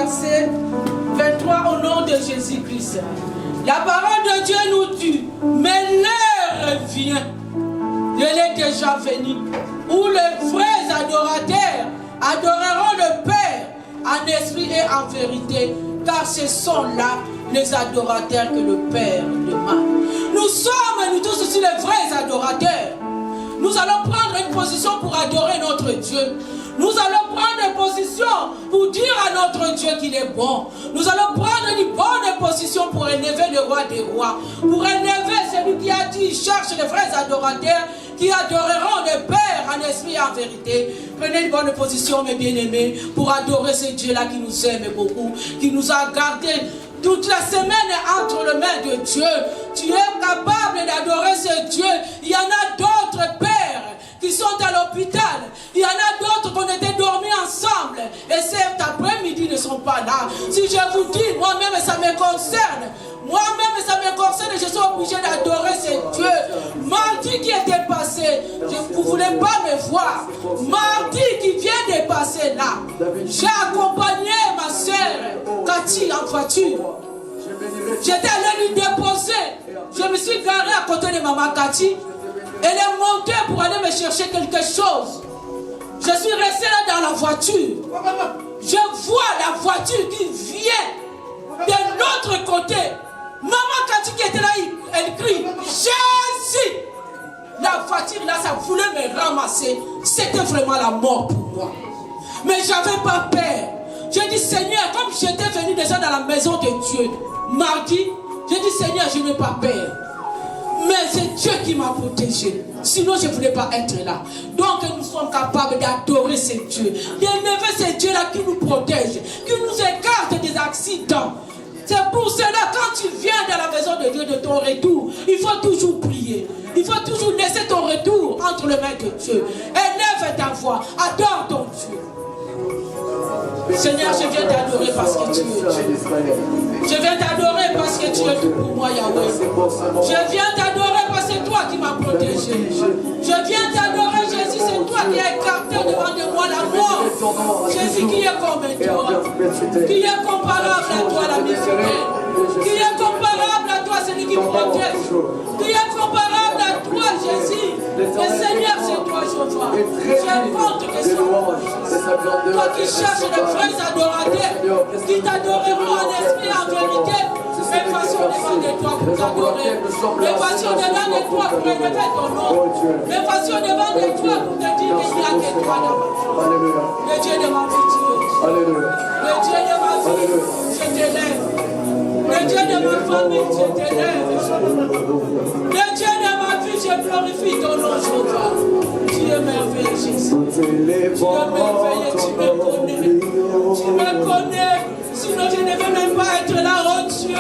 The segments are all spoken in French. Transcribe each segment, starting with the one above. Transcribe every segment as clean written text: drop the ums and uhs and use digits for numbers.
verset 23 au nom de Jésus-Christ. La parole de Dieu nous dit, mais l'heure vient, elle est déjà venue, où les vrais adorateurs adoreront le Père en esprit et en vérité, car ce sont là les adorateurs que le Père demande. Nous sommes, nous tous aussi, les vrais adorateurs. Nous allons prendre une position pour adorer notre Dieu. Nous allons prendre une position pour dire à notre Dieu qu'il est bon. Nous allons prendre une bonne position pour élever le roi des rois. Pour élever celui qui a dit, cherche les vrais adorateurs qui adoreront le Père en esprit et en vérité. Prenez une bonne position, mes bien-aimés, pour adorer ce Dieu-là qui nous aime beaucoup, qui nous a gardés toute la semaine entre les mains de Dieu. Tu es capable d'adorer ce Dieu. Il y en a d'autres pères qui sont à l'hôpital. Il y en a d'autres qu'on était dormis ensemble. Et cet après-midi ne sont pas là. Si je vous dis, moi-même ça me concerne. Moi-même ça me concerne et je suis obligé d'adorer ce Dieu. Mardi qui était passé, vous ne voulez pas me voir. Mardi qui vient de passer là, j'ai accompagné ma soeur Cathy en voiture. J'étais allé lui déposer. Je me suis garé à côté de maman Cathy. Elle est montée pour aller me chercher quelque chose. Je suis resté là dans la voiture. Je vois la voiture qui vient de l'autre côté. Maman Cathy qui était là, elle crie Jésus. La voiture là, ça voulait me ramasser. C'était vraiment la mort pour moi. Mais j'avais pas peur. J'ai dit Seigneur, comme j'étais venu déjà dans la maison de Dieu mardi, j'ai dit Seigneur, je n'ai pas peur. Mais c'est Dieu qui m'a protégé. Sinon, je ne voulais pas être là. Donc, nous sommes capables d'adorer ce Dieu. D'élever ce Dieu-là qui nous protège, qui nous écarte des accidents. C'est pour cela, quand tu viens dans la maison de Dieu de ton retour, il faut toujours prier. Il faut toujours laisser ton retour entre les mains de Dieu. Élève ta voix. Adore ton Dieu. Seigneur, je viens t'adorer parce que tu es Dieu. Je viens t'adorer parce que tu es tout pour moi, Yahweh. Je viens t'adorer parce que c'est toi qui m'as protégé. Je viens t'adorer, Jésus, c'est toi qui as écarté devant de moi la mort. Jésus, qui est comme toi, qui est comparable à toi, la miséricorde, qui est comparable à toi, celui qui protège, qui est comparable à toi, Jésus. Le Seigneur, c'est toi, Jéhovah. Je compte que c'est toi qui cherches les vrais adorateurs, qui t'adoreront en esprit et en vérité. Les passions devant de toi pour t'adorer. Les passions devant de toi pour élever ton nom. Les passions devant de toi pour te dire qu'il n'y a que toi là-bas. Le Dieu de ma vie, tu es. Le Dieu de ma vie, je t'élève. Le Dieu de ma famille, je t'élève. Le Dieu de ma vie, je glorifie ton nom, Jéhovah. Tu es merveilleux, Jésus. Tu es merveilleux, tu me connais. Tu me connais. Sinon, je ne vais même pas être là, oh Dieu.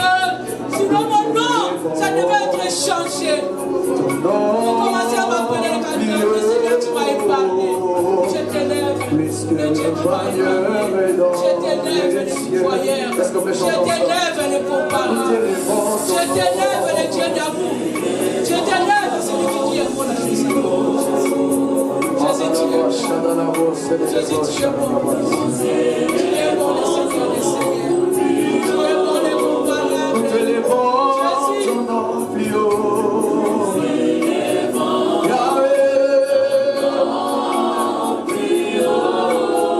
Sinon, mon nom, ça devait être changé. J'ai commencé à m'appeler quelqu'un, mais Seigneur, tu m'as épargné. Je t'élève, le Dieu de ma vie. Je t'élève, le citoyen. Je t'élève, le comparable. Je t'élève, le Dieu d'amour. Je t'élève, celui qui dit amour, la Jésus. Jésus, tu es bon. Jésus, tu es bon. Tu es bon, le Seigneur des Seigneurs. Tu es bon, le comparable. Tu es bon, ton nom plus haut. Yahweh, plus haut.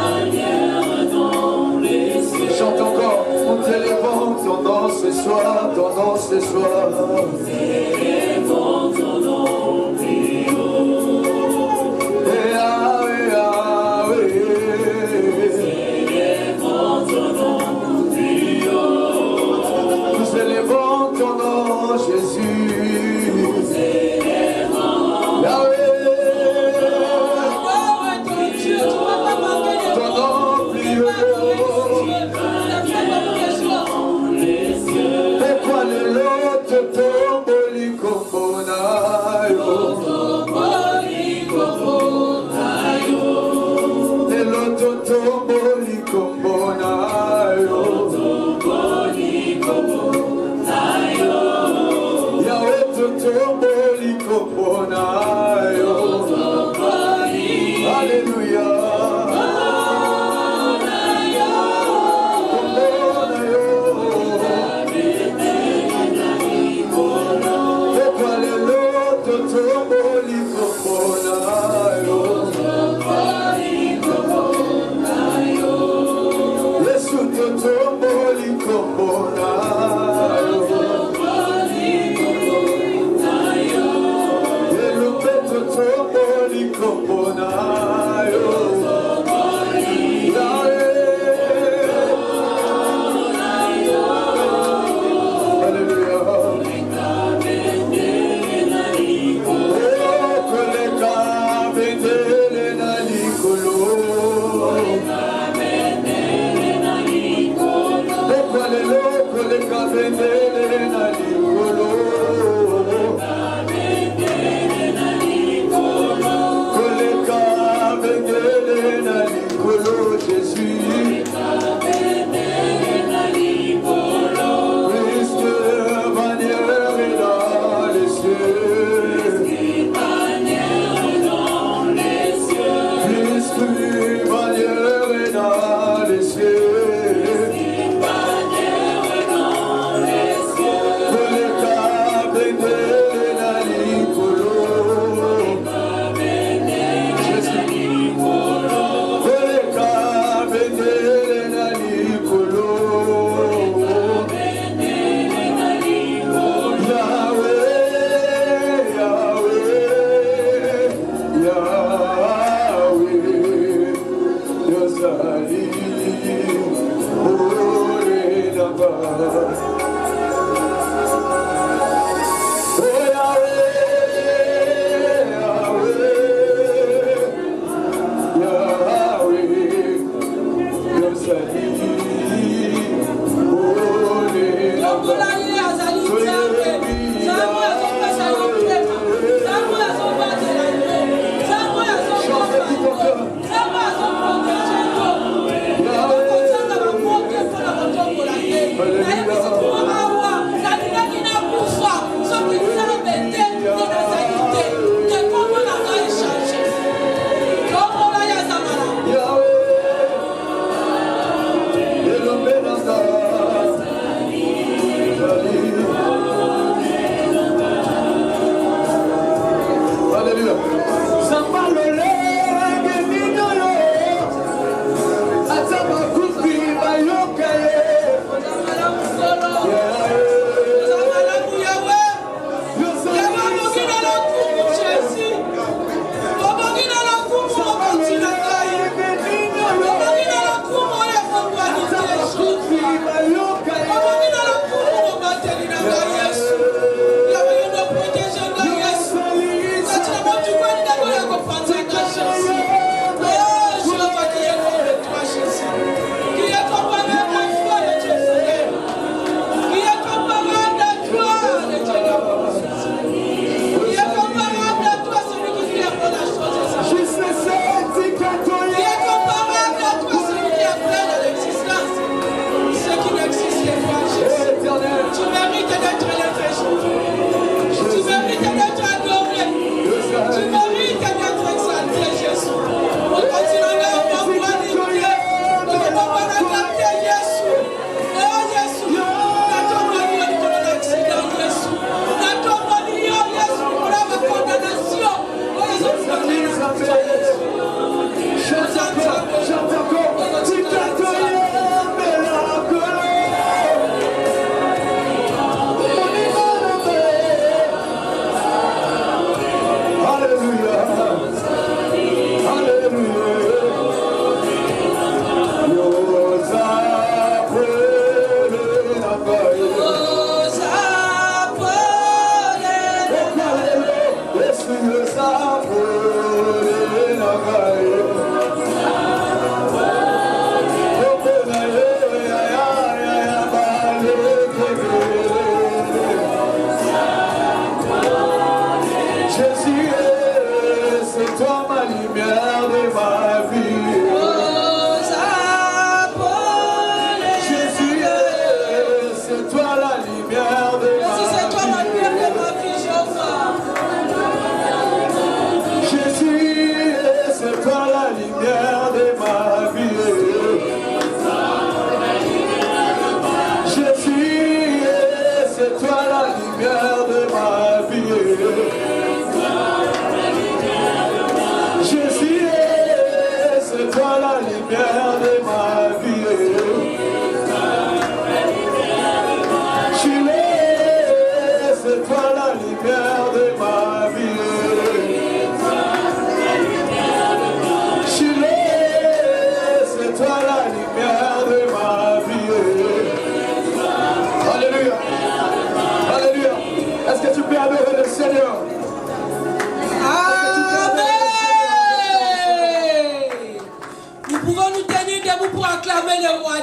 Yahweh, dans les cieux. Chante encore, on t'élève ton nom ce soir, ton nom ce soir. Élèvons ton nom plus haut. Yahweh, Yahweh. Élèvons ton nom plus haut. Nous élèvons ton nom, Jésus. Nous élèvons. Yahweh. Ton nom plus haut. Et quoi le lot te tombe l'icombonayo. Et l'autre tombe l'icombonayo. Yahweh te tombe l'icombonayo. Alléluia.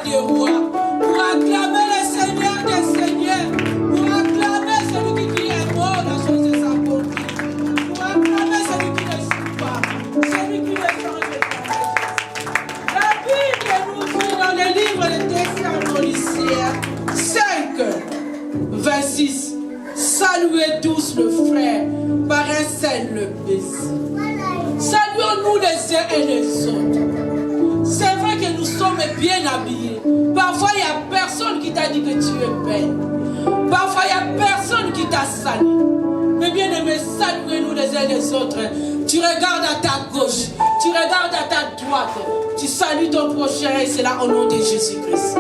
des rois, pour acclamer le Seigneur des seigneurs, pour acclamer celui qui est mort, la chose de sa bonté, pour acclamer celui qui ne suit pas, celui qui ne change pas. La Bible nous dit dans le livre de Thessaloniciens 5, 26, saluez tous le frère par un seul baiser. Saluons-nous les uns et les autres. C'est vrai que nous sommes bien habillés. Parfois, il n'y a personne qui t'a dit que tu es belle. Parfois, il n'y a personne qui t'a sali. Mais bien aimé, saluez-nous les uns et les autres. Tu regardes à ta gauche, tu regardes à ta droite, tu salues ton prochain et c'est là au nom de Jésus-Christ.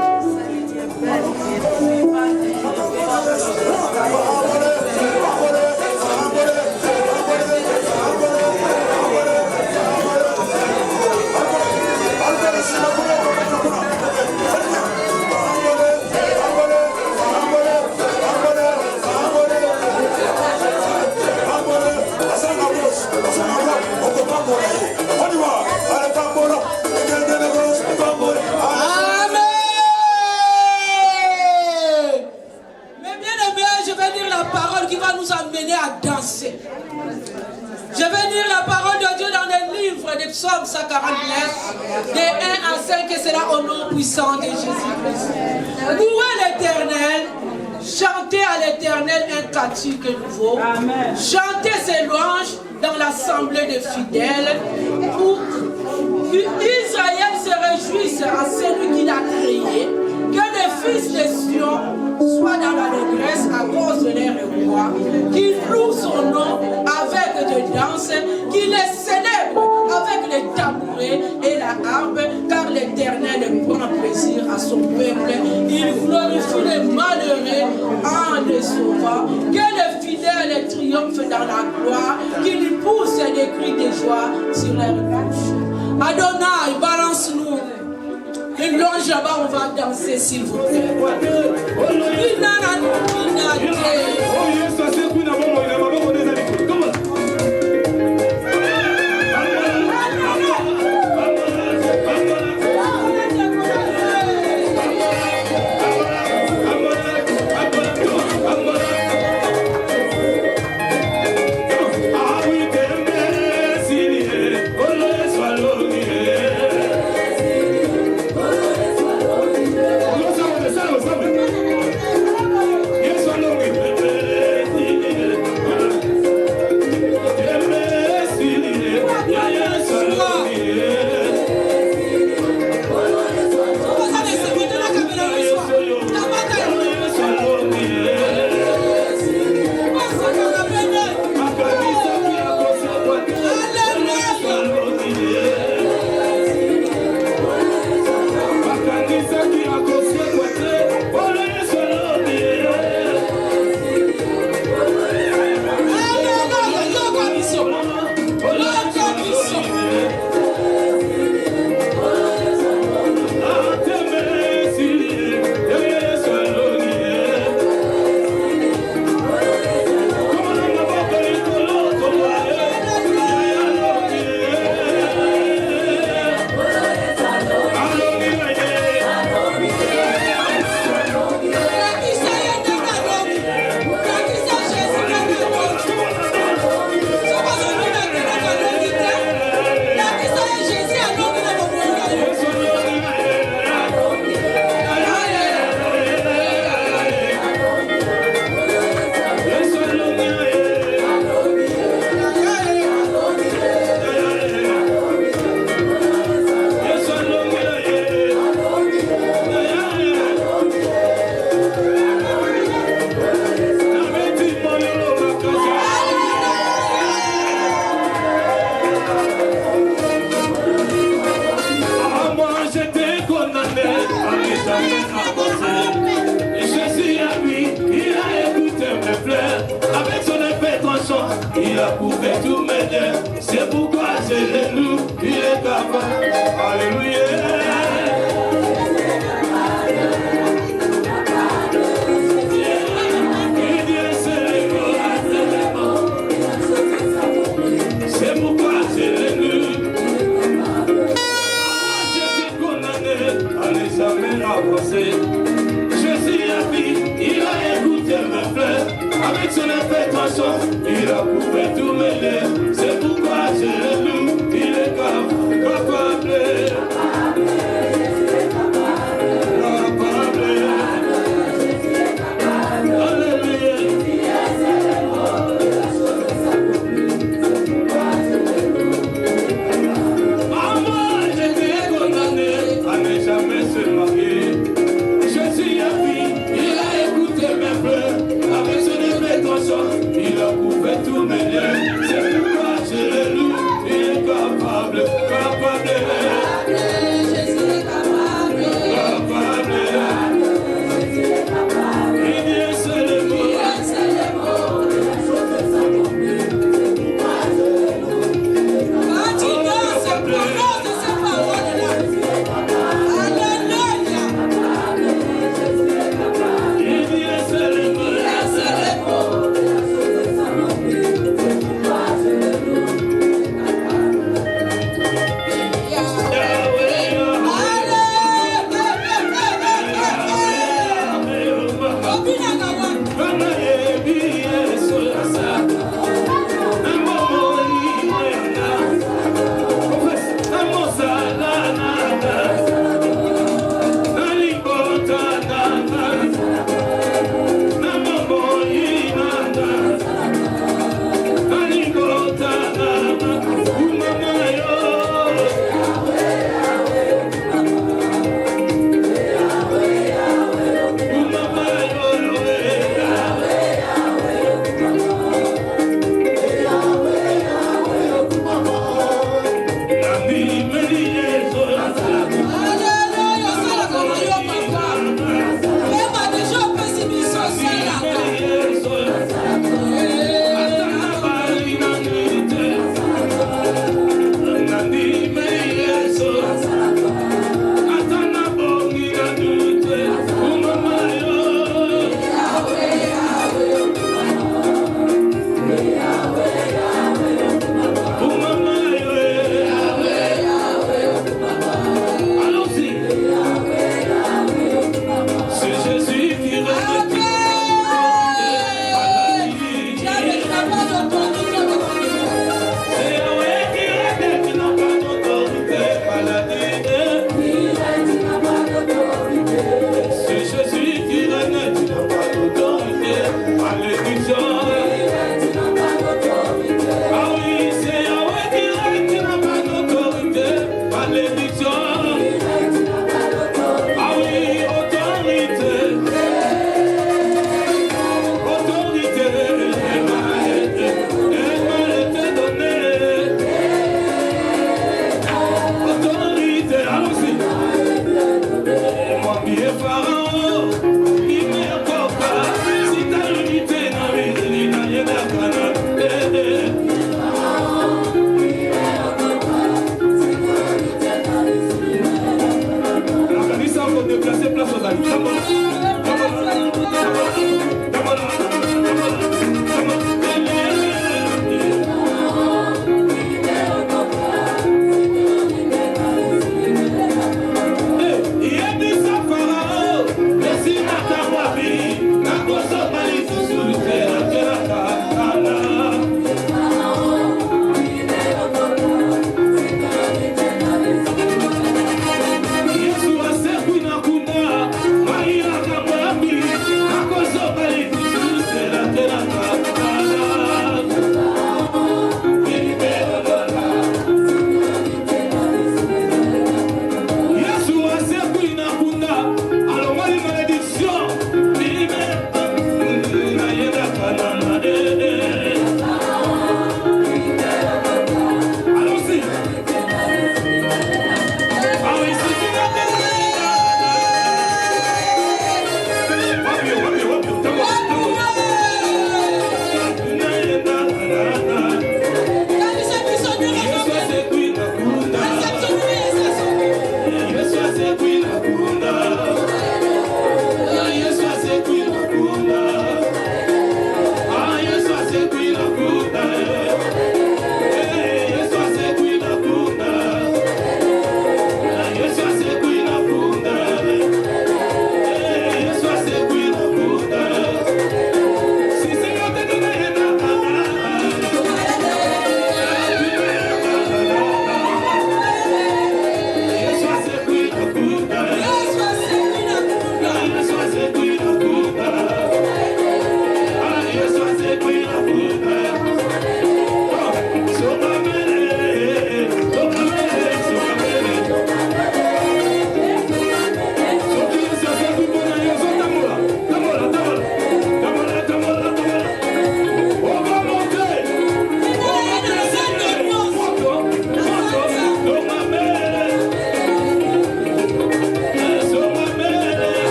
Je vais lire la parole de Dieu dans le livre des psaumes 149, de 1 à 5, et c'est là au nom puissant de Jésus-Christ. Louez l'Éternel, chantez à l'Éternel un cantique nouveau, chantez ses louanges dans l'assemblée des fidèles, pour qu'Israël se réjouisse à celui qui l'a créé, que les fils de Sion soient dans l'allégresse à cause de leur roi, qu'ils louent son nom avec des danses, qu'ils les célèbrent avec les tabourets et la harpe, car l'Éternel prend plaisir à son peuple. Il glorifie les malheureux en les sauvant, que les fidèles triomphent dans la gloire, qu'ils poussent des cris de joie sur leurs bouches. Adonai, balance-nous. Une longe là-bas, on va danser, s'il vous plaît. Il a couvert tous mes dents, c'est pourquoi c'est le loup, il est capable. Alléluia. C'est pourquoi c'est le loup. Moi j'ai été condamné à l'examen.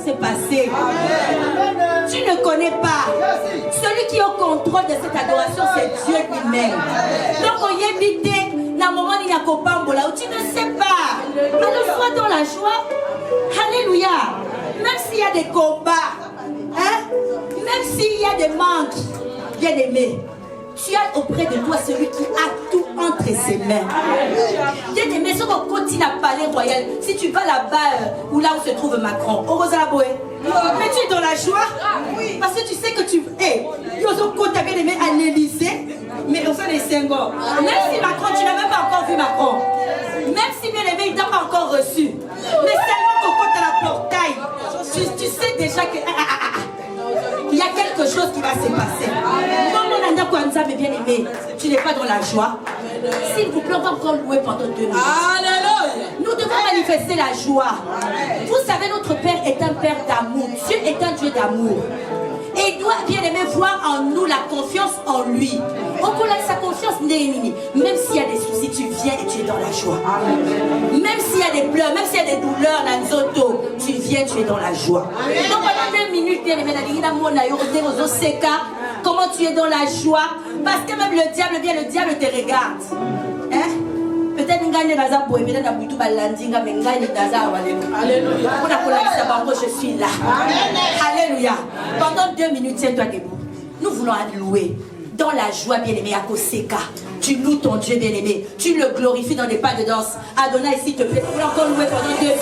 s'est passé. Tu ne connais pas. Celui qui est au contrôle de cette adoration, c'est Dieu lui-même. Donc, on y est invité. Dans le moment où il y a Kopambola, où tu ne sais pas. Alors, sois dans la joie. Alléluia. Même s'il y a des combats, hein? Même s'il y a des manques, bien aimé, tu as auprès de toi celui qui a tout entre ses mains. Bien aimé, ce qu'on continue à parler royal, si tu vas là-bas, ou là où se trouve Macron, au Rosalaboué, mais tu es dans la joie, parce que tu sais que tu es. Ils ont bien aimé à l'Élysée, mais au sein des Senghor. Même si Macron, tu n'as même pas encore vu Macron. Même si bien aimé, il t'a pas encore reçu. Mais seulement qu'on compte à la portail, tu sais déjà que il y a quelque chose qui va se passer. Comme on a Kwanzaa, mais bien aimé, tu n'es pas dans la joie. S'il vous plaît, on va encore louer pendant 2 minutes. Alléluia. Nous devons manifester la joie. Vous savez, notre Père est un Père d'amour. Dieu est un Dieu d'amour. Et il doit bien aimer voir en nous la confiance en lui. On a sa confiance, même s'il y a des soucis, tu viens et tu es dans la joie. Même s'il y a des pleurs, même s'il y a des douleurs, tu viens, tu es dans la joie. Donc pendant 2 minutes, bien aimé, comment tu es dans la joie? Parce que même le diable te regarde. Hein? Peut-être que je suis là. Alléluia. Pendant 2 minutes, tiens-toi debout. Nous voulons louer dans la joie, bien-aimé, à Koseka. Tu loues ton Dieu, bien-aimé. Tu le glorifies dans des pas de danse. Adonai, s'il te plaît, nous voulons encore louer pendant 2 minutes.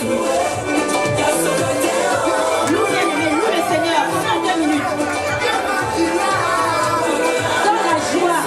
Loue, bien-aimé, loue le Seigneur pendant 2 minutes. Dans la joie.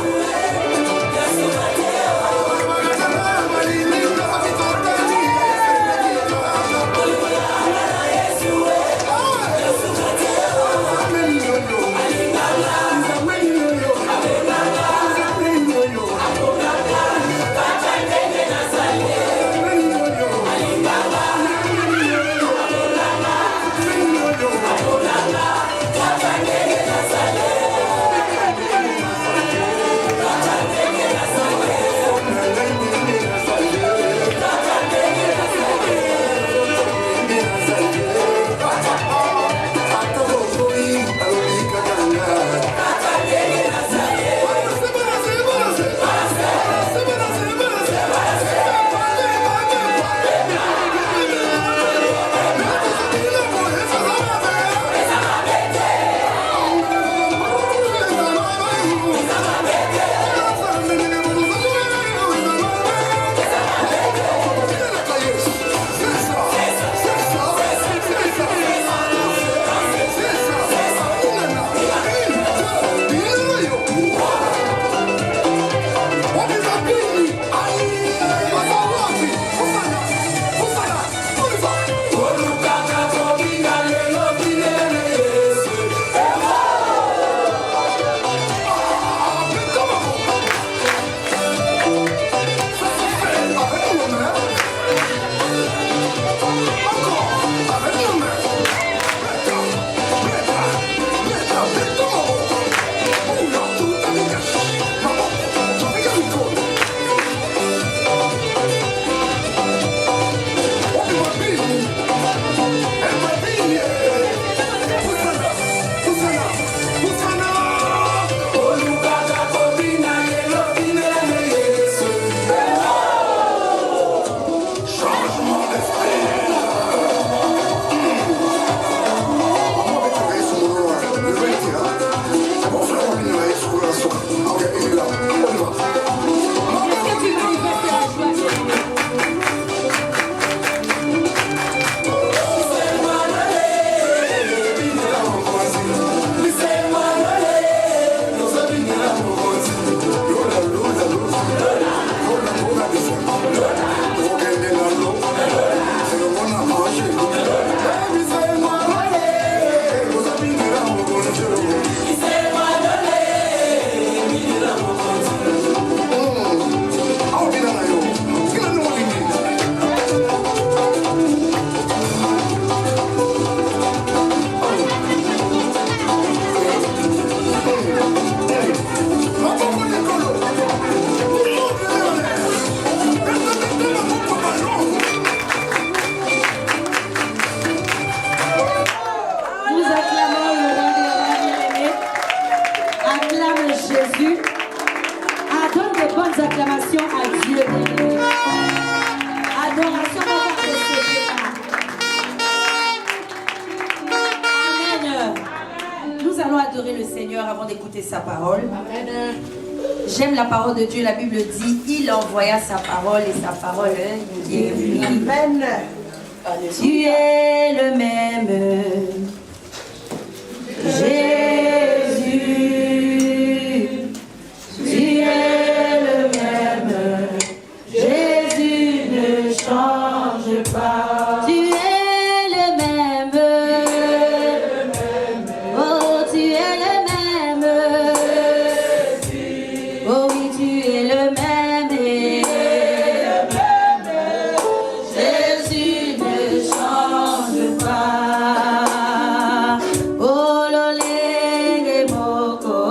parole. Amen. J'aime la parole de Dieu. La Bible dit, il envoya sa parole et sa parole guérit. Amen. Tu es le même, Jésus. Tu es le même, Jésus ne change pas. Tu es le même, oh tu es le même, oh oui tu es le même, Jésus ne change pas. Oh l'olé moko,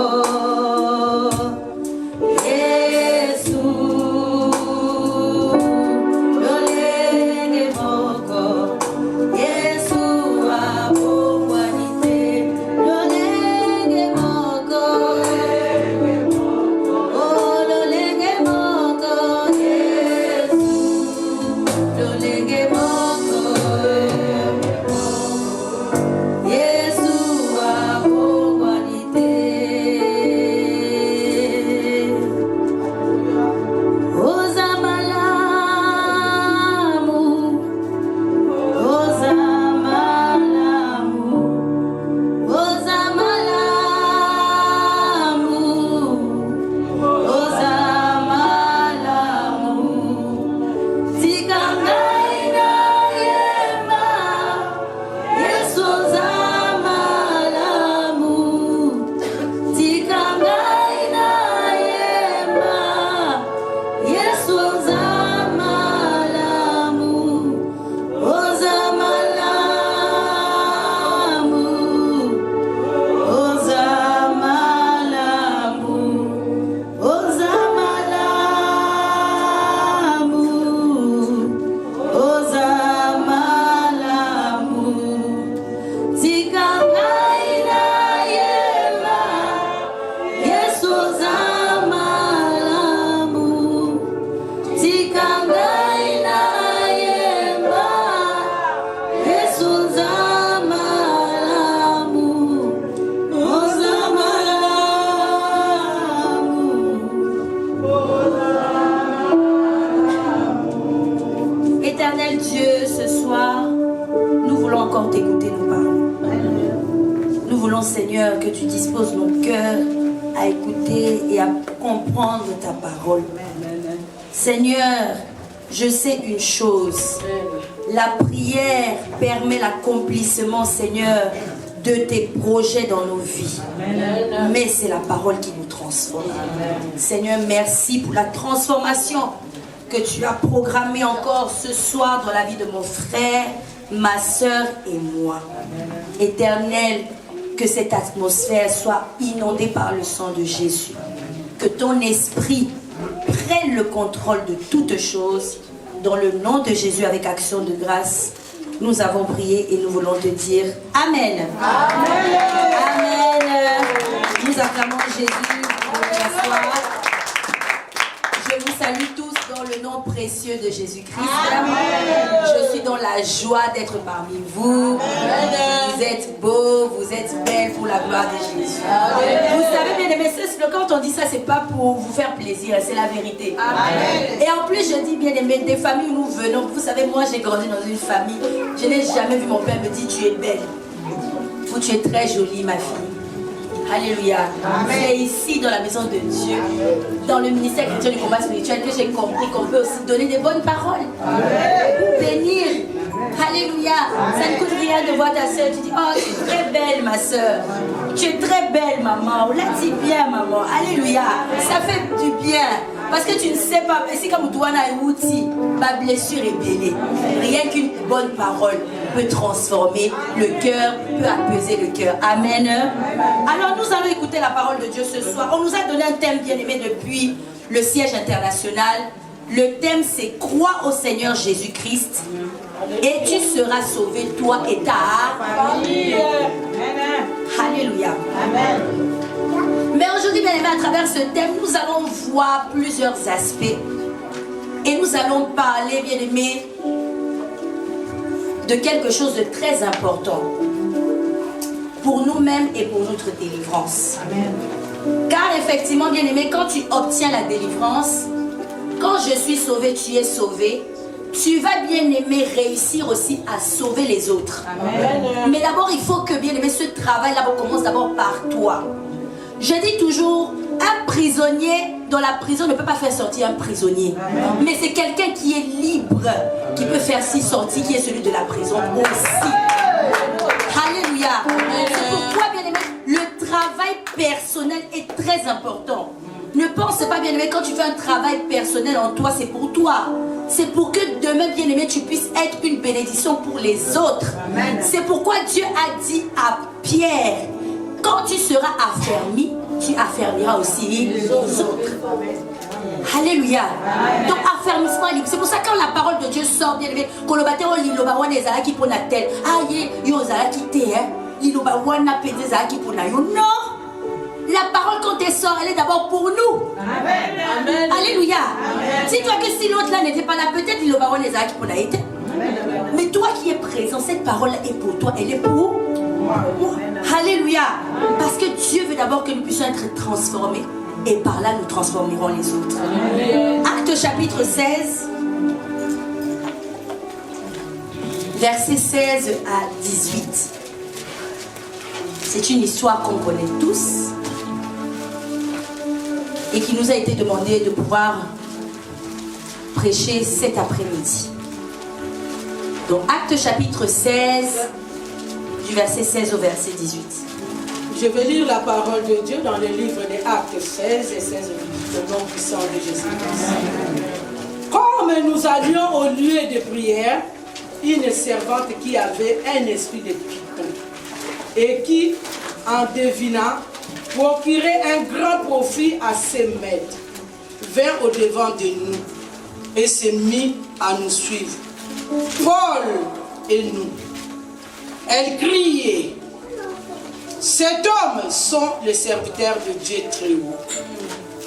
Seigneur, que tu disposes nos cœurs à écouter et à comprendre ta parole. Seigneur, je sais une chose. La prière permet l'accomplissement, Seigneur, de tes projets dans nos vies. Mais c'est la parole qui nous transforme. Seigneur, merci pour la transformation que tu as programmée encore ce soir dans la vie de mon frère, ma soeur et moi. Éternel, que cette atmosphère soit inondée par le sang de Jésus. Que ton esprit prenne le contrôle de toutes choses. Dans le nom de Jésus, avec action de grâce, nous avons prié et nous voulons te dire Amen. Amen. Amen. Nous acclamons Jésus pour ce soir. Je vous salue tous dans le nom précieux de Jésus-Christ. Je suis dans la joie d'être parmi vous. Vous êtes beaux, vous êtes belles pour la gloire de Jésus. Vous savez bien aimés, quand on dit ça, c'est pas pour vous faire plaisir, c'est la vérité. Et en plus, je dis bien aimés, des familles où nous venons, vous savez, moi j'ai grandi dans une famille, je n'ai jamais vu mon père me dire tu es belle. Ou tu es très jolie ma fille. Alléluia. C'est ici dans la maison de Dieu, dans le ministère chrétien du combat spirituel, que j'ai compris qu'on peut aussi donner des bonnes paroles. Bénir. Alléluia. Ça ne coûte rien de voir ta soeur. Tu dis, oh, tu es très belle ma soeur. Tu es très belle maman. On l'a dit bien maman. Alléluia. Ça fait du bien. Parce que tu ne sais pas, si comme toi, ma blessure est belle. Rien qu'une bonne parole peut transformer le cœur, peut apaiser le cœur. Amen. Alors nous allons écouter la parole de Dieu ce soir. On nous a donné un thème bien aimé depuis le siège international. Le thème c'est crois au Seigneur Jésus-Christ et tu seras sauvé, toi et ta famille. Alléluia. Amen. Mais aujourd'hui, bien aimé, à travers ce thème, nous allons voir plusieurs aspects. Et nous allons parler, bien aimé, de quelque chose de très important pour nous-mêmes et pour notre délivrance. Amen. Car effectivement, bien-aimé, quand tu obtiens la délivrance, quand je suis sauvé, tu es sauvé, tu vas, bien-aimé, réussir aussi à sauver les autres. Amen. Mais d'abord, il faut que, bien-aimé, ce travail d'abord commence d'abord par toi. Je dis toujours, un prisonnier dans la prison ne peut pas faire sortir un prisonnier. Amen. Mais c'est quelqu'un qui est libre, qui peut faire si sortir, qui est celui de la prison aussi. Alléluia. C'est pourquoi, bien-aimé, le travail personnel est très important. Ne pense pas, bien-aimé, quand tu fais un travail personnel en toi, c'est pour toi. C'est pour que demain, bien-aimé, tu puisses être une bénédiction pour les autres. C'est pourquoi Dieu a dit à Pierre, quand tu seras affermi, tu affermiras aussi les autres. Alléluia. Donc affermissement est libre. C'est pour ça que quand la parole de Dieu sort, bien-aimé, quand le bâtiment liloba est là qui pour la tête, aïe, yo zala qui t'est, liloba wana pédé qui pour la yo. Non. La parole quand elle sort, elle est d'abord pour nous. Amen. Amen. Alléluia. Dis-toi que si l'autre là n'était pas là, peut-être il aura les qui pour la été. Mais toi qui es présent, cette parole est pour toi, elle est pour moi. Alléluia. Parce que Dieu veut d'abord que nous puissions être transformés. Et par là, nous transformerons les autres. Actes chapitre 16, versets 16 à 18. C'est une histoire qu'on connaît tous et qui nous a été demandé de pouvoir prêcher cet après-midi. Donc, Actes chapitre 16, du verset 16 au verset 18. Je vais lire la parole de Dieu dans le livre des Actes 16 et 16 au nom puissant de Jésus-Christ. Comme nous allions au lieu de prière, une servante qui avait un esprit de python et qui, en devinant, procurait un grand profit à ses maîtres, vint au-devant de nous et s'est mis à nous suivre. Paul et nous. Elle criait, cet homme sont les serviteurs de Dieu très haut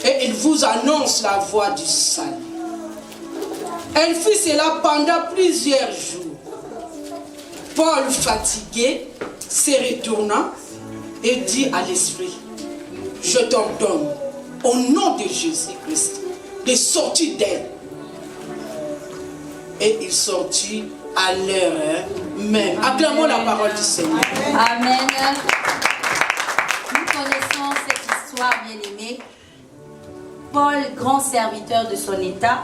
et il vous annonce la voie du salut. Elle fit cela pendant plusieurs jours. Paul, fatigué, se retourna et dit à l'esprit, je t'ordonne, au nom de Jésus-Christ, de sortir d'elle. Et il sortit à l'heure même. Acclamons la parole du Seigneur. Amen. Nous connaissons cette histoire, bien-aimée. Paul, grand serviteur de son état,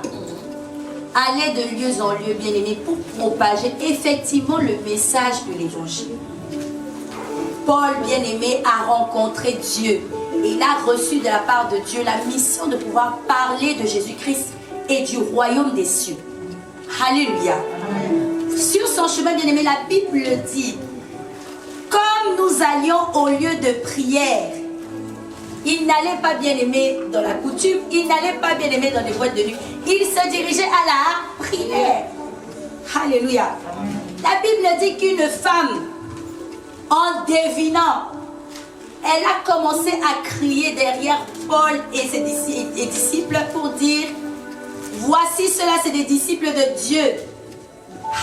allait de lieu en lieu, bien-aimé, pour propager effectivement le message de l'évangile. Paul, bien-aimé, a rencontré Dieu. Et il a reçu de la part de Dieu la mission de pouvoir parler de Jésus-Christ et du royaume des cieux. Alléluia. Amen. Sur son chemin, bien-aimé, la Bible le dit. Comme nous allions au lieu de prière, il n'allait pas, bien-aimé, dans la coutume, il n'allait pas, bien-aimé, dans les boîtes de nuit. Il se dirigeait à la prière. Alléluia. Amen. La Bible dit qu'une femme, en devinant, elle a commencé à crier derrière Paul et ses disciples pour dire, voici cela, c'est des disciples de Dieu.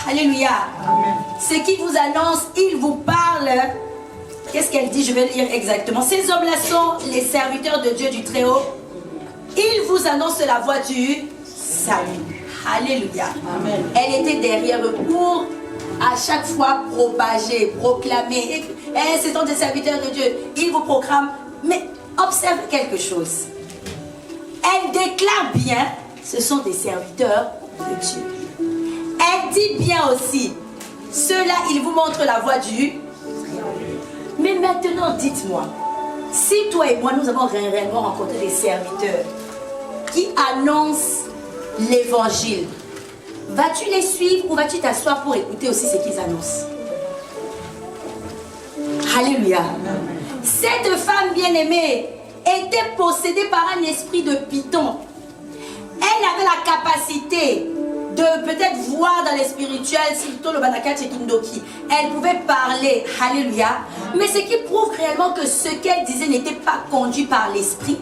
Alléluia. Amen. Ce qui vous annonce, il vous parle. Qu'est-ce qu'elle dit? Je vais lire exactement. Ces hommes-là sont les serviteurs de Dieu du Très-Haut. Ils vous annoncent la voie du salut. Alléluia. Amen. Elle était derrière eux pour à chaque fois propager, proclamer. Ce sont des serviteurs de Dieu. Ils vous proclament. Mais observe quelque chose. Elle déclare bien, ce sont des serviteurs de Dieu. Elle dit bien aussi, ceux-là, ils vous montrent la voie du. Mais maintenant, dites-moi, si toi et moi, nous avons réellement rencontré des serviteurs qui annoncent l'évangile, vas-tu les suivre ou vas-tu t'asseoir pour écouter aussi ce qu'ils annoncent? Alléluia. Cette femme bien-aimée était possédée par un esprit de python. Elle avait la capacité de peut-être voir dans les spirituels, surtout le Banakatche Kindoki. Elle pouvait parler, alléluia. Mais ce qui prouve réellement que ce qu'elle disait n'était pas conduit par l'esprit,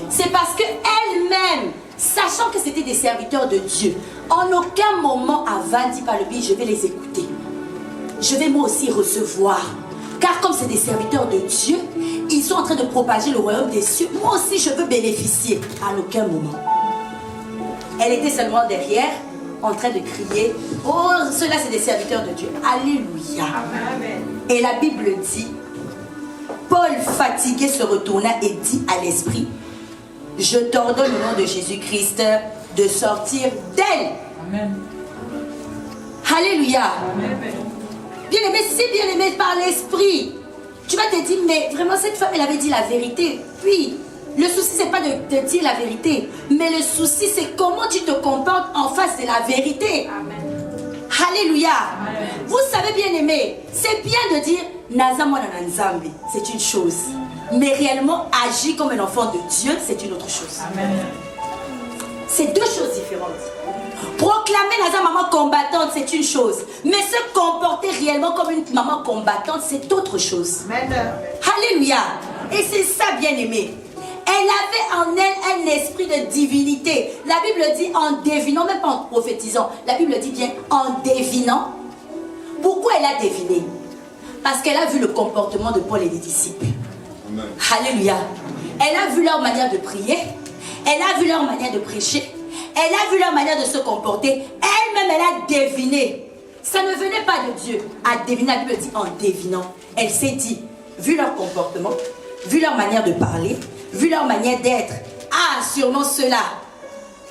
c'est parce qu'elle-même, sachant que c'était des serviteurs de Dieu, en aucun moment avant dit par le biais, je vais les écouter. Je vais moi aussi recevoir. Car comme c'est des serviteurs de Dieu, ils sont en train de propager le royaume des cieux. Moi aussi, je veux bénéficier. À aucun moment. Elle était seulement derrière, en train de crier. Oh, ceux-là, c'est des serviteurs de Dieu. Alléluia. Amen. Et la Bible dit, Paul, fatigué, se retourna et dit à l'esprit, je t'ordonne au nom de Jésus-Christ de sortir d'elle. Amen. Alléluia. Amen. Bien-aimé, si bien-aimé par l'esprit, tu vas te dire, mais vraiment cette femme, elle avait dit la vérité. Oui, le souci, c'est pas de te dire la vérité, mais le souci, c'est comment tu te comportes en face de la vérité. Amen. Alléluia. Amen. Vous savez, bien-aimé, c'est bien de dire, c'est une chose. Mais réellement, agir comme un enfant de Dieu, c'est une autre chose. Amen. C'est deux choses différentes. Proclamer Naza maman combattante, c'est une chose. Mais se comporter réellement comme une maman combattante, c'est autre chose. Amen. Alléluia. Et c'est ça, bien-aimé. Elle avait en elle un esprit de divinité. La Bible dit en devinant, même pas en prophétisant. La Bible dit bien en devinant. Pourquoi elle a deviné? Parce qu'elle a vu le comportement de Paul et des disciples. Amen. Alléluia. Elle a vu leur manière de prier. Elle a vu leur manière de prêcher. Elle a vu leur manière de se comporter. Elle-même, elle a deviné. Ça ne venait pas de Dieu. À deviner, la Bible dit en devinant. Elle s'est dit, vu leur comportement, vu leur manière de parler, vu leur manière d'être, ah, sûrement ceux-là,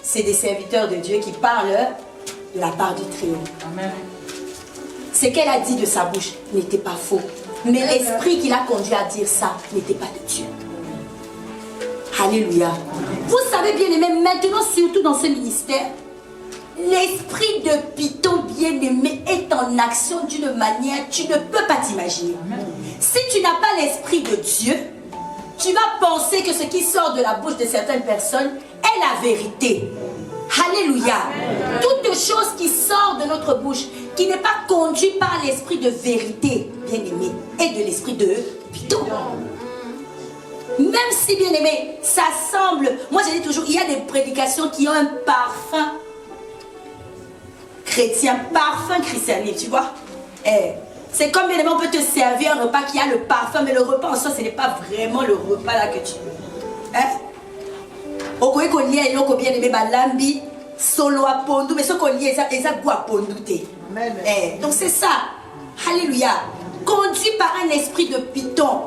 c'est des serviteurs de Dieu qui parlent de la part du Très-Haut. Amen. Ce qu'elle a dit de sa bouche n'était pas faux. Mais l'esprit qui l'a conduit à dire ça n'était pas de Dieu. Alléluia. Vous savez, bien-aimé, maintenant, surtout dans ce ministère, l'esprit de Python, bien-aimé, est en action d'une manière, tu ne peux pas t'imaginer. Si tu n'as pas l'esprit de Dieu, tu vas penser que ce qui sort de la bouche de certaines personnes est la vérité. Alléluia. Amen. Toute chose qui sort de notre bouche, qui n'est pas conduite par l'esprit de vérité, bien-aimé, et de l'esprit de Python. Même si, bien-aimé, ça semble... Moi, je dis toujours, il y a des prédications qui ont un parfum chrétien, parfum christianisme, tu vois. C'est comme, bien-aimé, on peut te servir un repas qui a le parfum, mais le repas en soi, ce n'est pas vraiment le repas là que tu veux. Hein? Donc c'est ça. Alléluia. Conduit par un esprit de Python.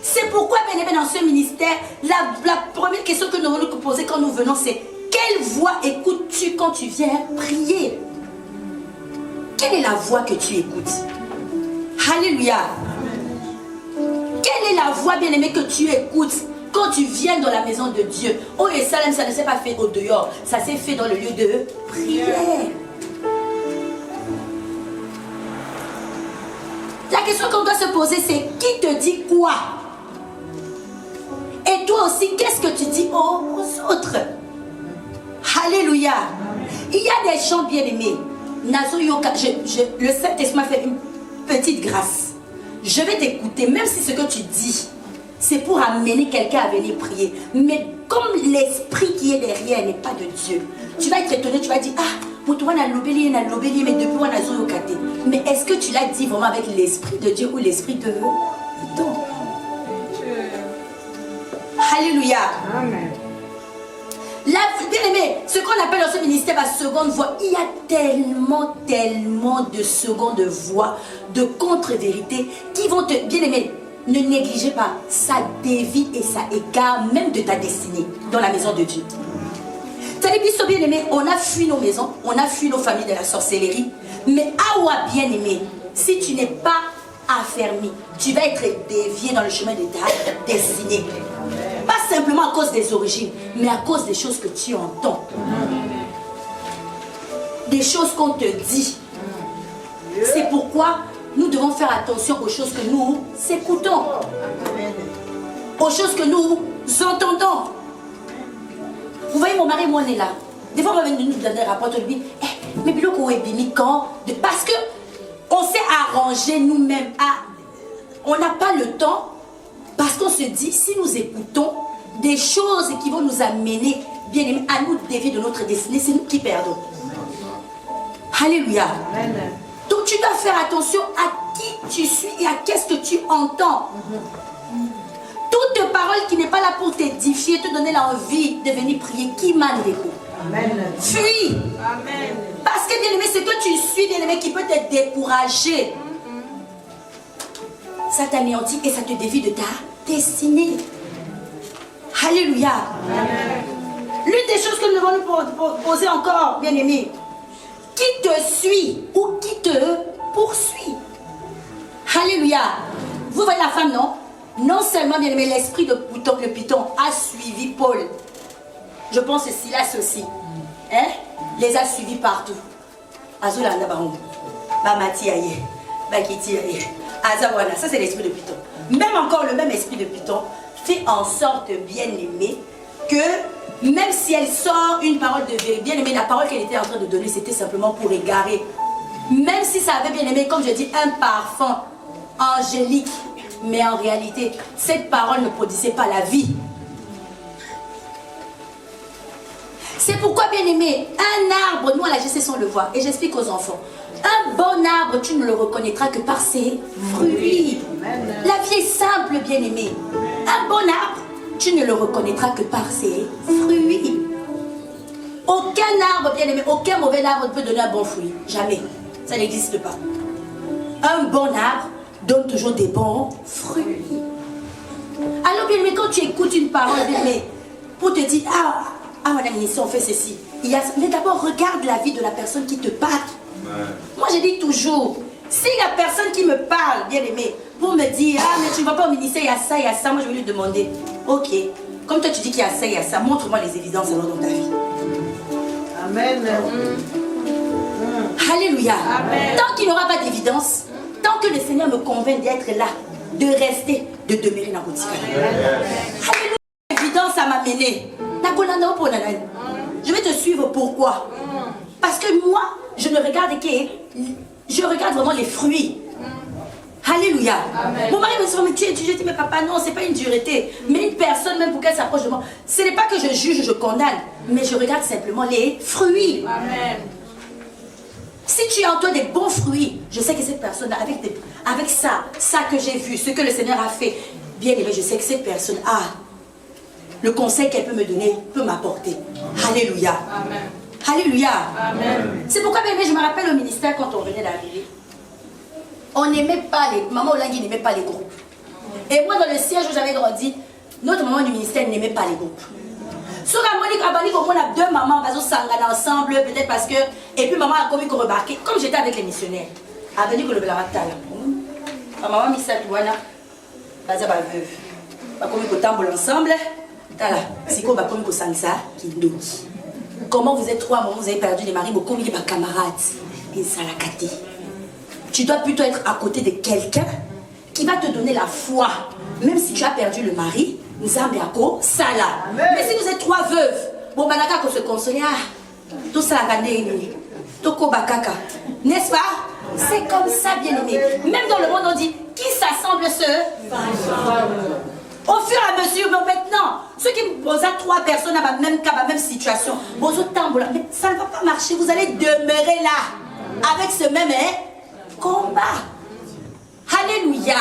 C'est pourquoi, bien aimé, dans ce ministère, la première question que nous allons nous poser quand nous venons, c'est quelle voix écoutes-tu quand tu viens prier? Quelle est la voix que tu écoutes? Alléluia. Quelle est la voix, bien aimé, que tu écoutes quand tu viens dans la maison de Dieu? Oh, et ça ne s'est pas fait au dehors, ça s'est fait dans le lieu de prière. La question qu'on doit se poser, c'est qui te dit quoi? Et toi aussi, qu'est-ce que tu dis aux autres? Alléluia. Il y a des chants bien-aimés. Le Saint-Esprit m'a fait une petite grâce. Je vais t'écouter, même si ce que tu dis, c'est pour amener quelqu'un à venir prier. Mais comme l'esprit qui est derrière n'est pas de Dieu, tu vas être étonné, tu vas dire, ah, mais depuis on a zoyokate. Mais est-ce que tu l'as dit vraiment avec l'esprit de Dieu ou l'esprit de Python? Alléluia. Amen. Là, bien aimé, ce qu'on appelle dans ce ministère la seconde voix, il y a tellement de secondes voix, de contre-vérités qui vont te, bien aimé, ne négligez pas, ça dévie et ça égare même de ta destinée dans la maison de Dieu. Bien aimé, on a fui nos maisons, on a fui nos familles de la sorcellerie, mais awa bien aimé, si tu n'es pas affermi, tu vas être dévié dans le chemin de ta destinée. Pas simplement à cause des origines, mais à cause des choses que tu entends. Des choses qu'on te dit. C'est pourquoi nous devons faire attention aux choses que nous écoutons. Aux choses que nous entendons. Vous voyez, mon mari, moi, on est là. Des fois, on va venir nous donner un rapport, on dit, mais biloko est bini quand? Parce que on s'est arrangé nous-mêmes. On n'a pas le temps. Parce qu'on se dit, si nous écoutons des choses qui vont nous amener, bien aimé, à nous dévier de notre destinée, c'est nous qui perdons. Alléluia. Amen. Donc tu dois faire attention à qui tu suis et à qu'est-ce que tu entends. parole qui n'est pas là pour t'édifier, te donner l'envie de venir prier, qui m'a déco. Amen. Fuis. Amen. Parce que, bien-aimé, c'est que tu suis, bien-aimé, qui peut te décourager. Ça t'anéantit et ça te dévie de ta destinée. Alléluia. L'une des choses que nous devons nous poser encore, bien-aimé, qui te suit ou qui te poursuit? Alléluia. Vous voyez la femme, non? Non seulement, bien-aimé, l'esprit de le python a suivi Paul. Je pense que Silas aussi. Hein? Les a suivis partout. Azulanda Baron. Bamati Aye. Bakiti Aye. Azawana. Ça, c'est l'esprit de python. Même encore, le même esprit de python fait en sorte, bien-aimé, que même si elle sort une parole de vérité, bien-aimé, la parole qu'elle était en train de donner, c'était simplement pour égarer. Même si ça avait, bien-aimé, comme je dis, un parfum angélique, mais en réalité, cette parole ne produisait pas la vie. C'est pourquoi, bien-aimé, un arbre, nous à la GCC on le voit, et j'explique aux enfants, un bon arbre, tu ne le reconnaîtras que par ses fruits. La vie est simple, bien-aimé. Un bon arbre, tu ne le reconnaîtras que par ses fruits. Aucun arbre, bien-aimé, aucun mauvais arbre ne peut donner un bon fruit. Jamais. Ça n'existe pas. Un bon arbre donne toujours des bons fruits. Alors, bien-aimé, quand tu écoutes une parole, bien-aimé, pour te dire, ah, madame Nissi, on fait ceci. Mais d'abord, regarde la vie de la personne qui te parle. Moi, je dis toujours, si la personne qui me parle, bien-aimé, pour me dire, ah, mais tu ne vas pas au ministère, il y a ça, moi, je vais lui demander, ok, comme toi, tu dis qu'il y a ça, il y a ça, montre-moi les évidences alors dans ta vie. Amen. Alléluia. Amen. Tant qu'il n'y aura pas d'évidence, tant que le Seigneur me convainc d'être là, de rester, de demeurer dans la boutique. Alléluia. L'évidence à m'amener. Je vais te suivre, pourquoi? Parce que moi, je ne regarde que, je regarde vraiment les fruits. Alléluia. Amen. Mon mari me dit, mais tu es, je dis, mais papa, non, c'est pas une dureté. Mais une personne, même pour qu'elle s'approche de moi, ce n'est pas que je juge, je condamne, mais je regarde simplement les fruits. Amen. Si tu as en toi des bons fruits, je sais que cette personne, avec ça que j'ai vu, ce que le Seigneur a fait, bien aimé, je sais que cette personne a le conseil qu'elle peut me donner, peut m'apporter. Alléluia. Amen. Alléluia. Amen. C'est pourquoi, bien aimé, je me rappelle au ministère quand on venait d'arriver. On n'aimait pas maman Olangui n'aimait pas les groupes. Et moi, dans le siège où j'avais grandi, notre maman du ministère n'aimait pas les groupes. Sur la Monique Abani, on a deux mamans, on va ensemble, peut-être parce que. Et puis maman a commis qu'on remarquait, comme j'étais avec les missionnaires, a venu que le blamatala. Ma maman m'a mis ça, voilà. Baza ba veuve. Ba commis qu'on tambour ensemble. Tala. Si qu'on va commis qu'on sang ça, qui nous. Comment vous êtes trois mamans, vous avez perdu les maris, vous commis les camarades. Et ça l'a caté. Tu dois plutôt être à côté de quelqu'un qui va te donner la foi. Même si tu as perdu le mari, nous avons bien ça là. Mais si vous êtes trois veuves, bon, banaka qu'on se console, tout ça la gagné, toko bakaka. N'est-ce pas? C'est comme ça, bien aimé. Même dans le monde, on dit qui s'assemble se. Au fur et à mesure, mais maintenant, ceux qui me posent à trois personnes à la même cas, à la même situation, vos autres tambours, mais ça ne va pas marcher. Vous allez demeurer là avec ce même combat. Alléluia.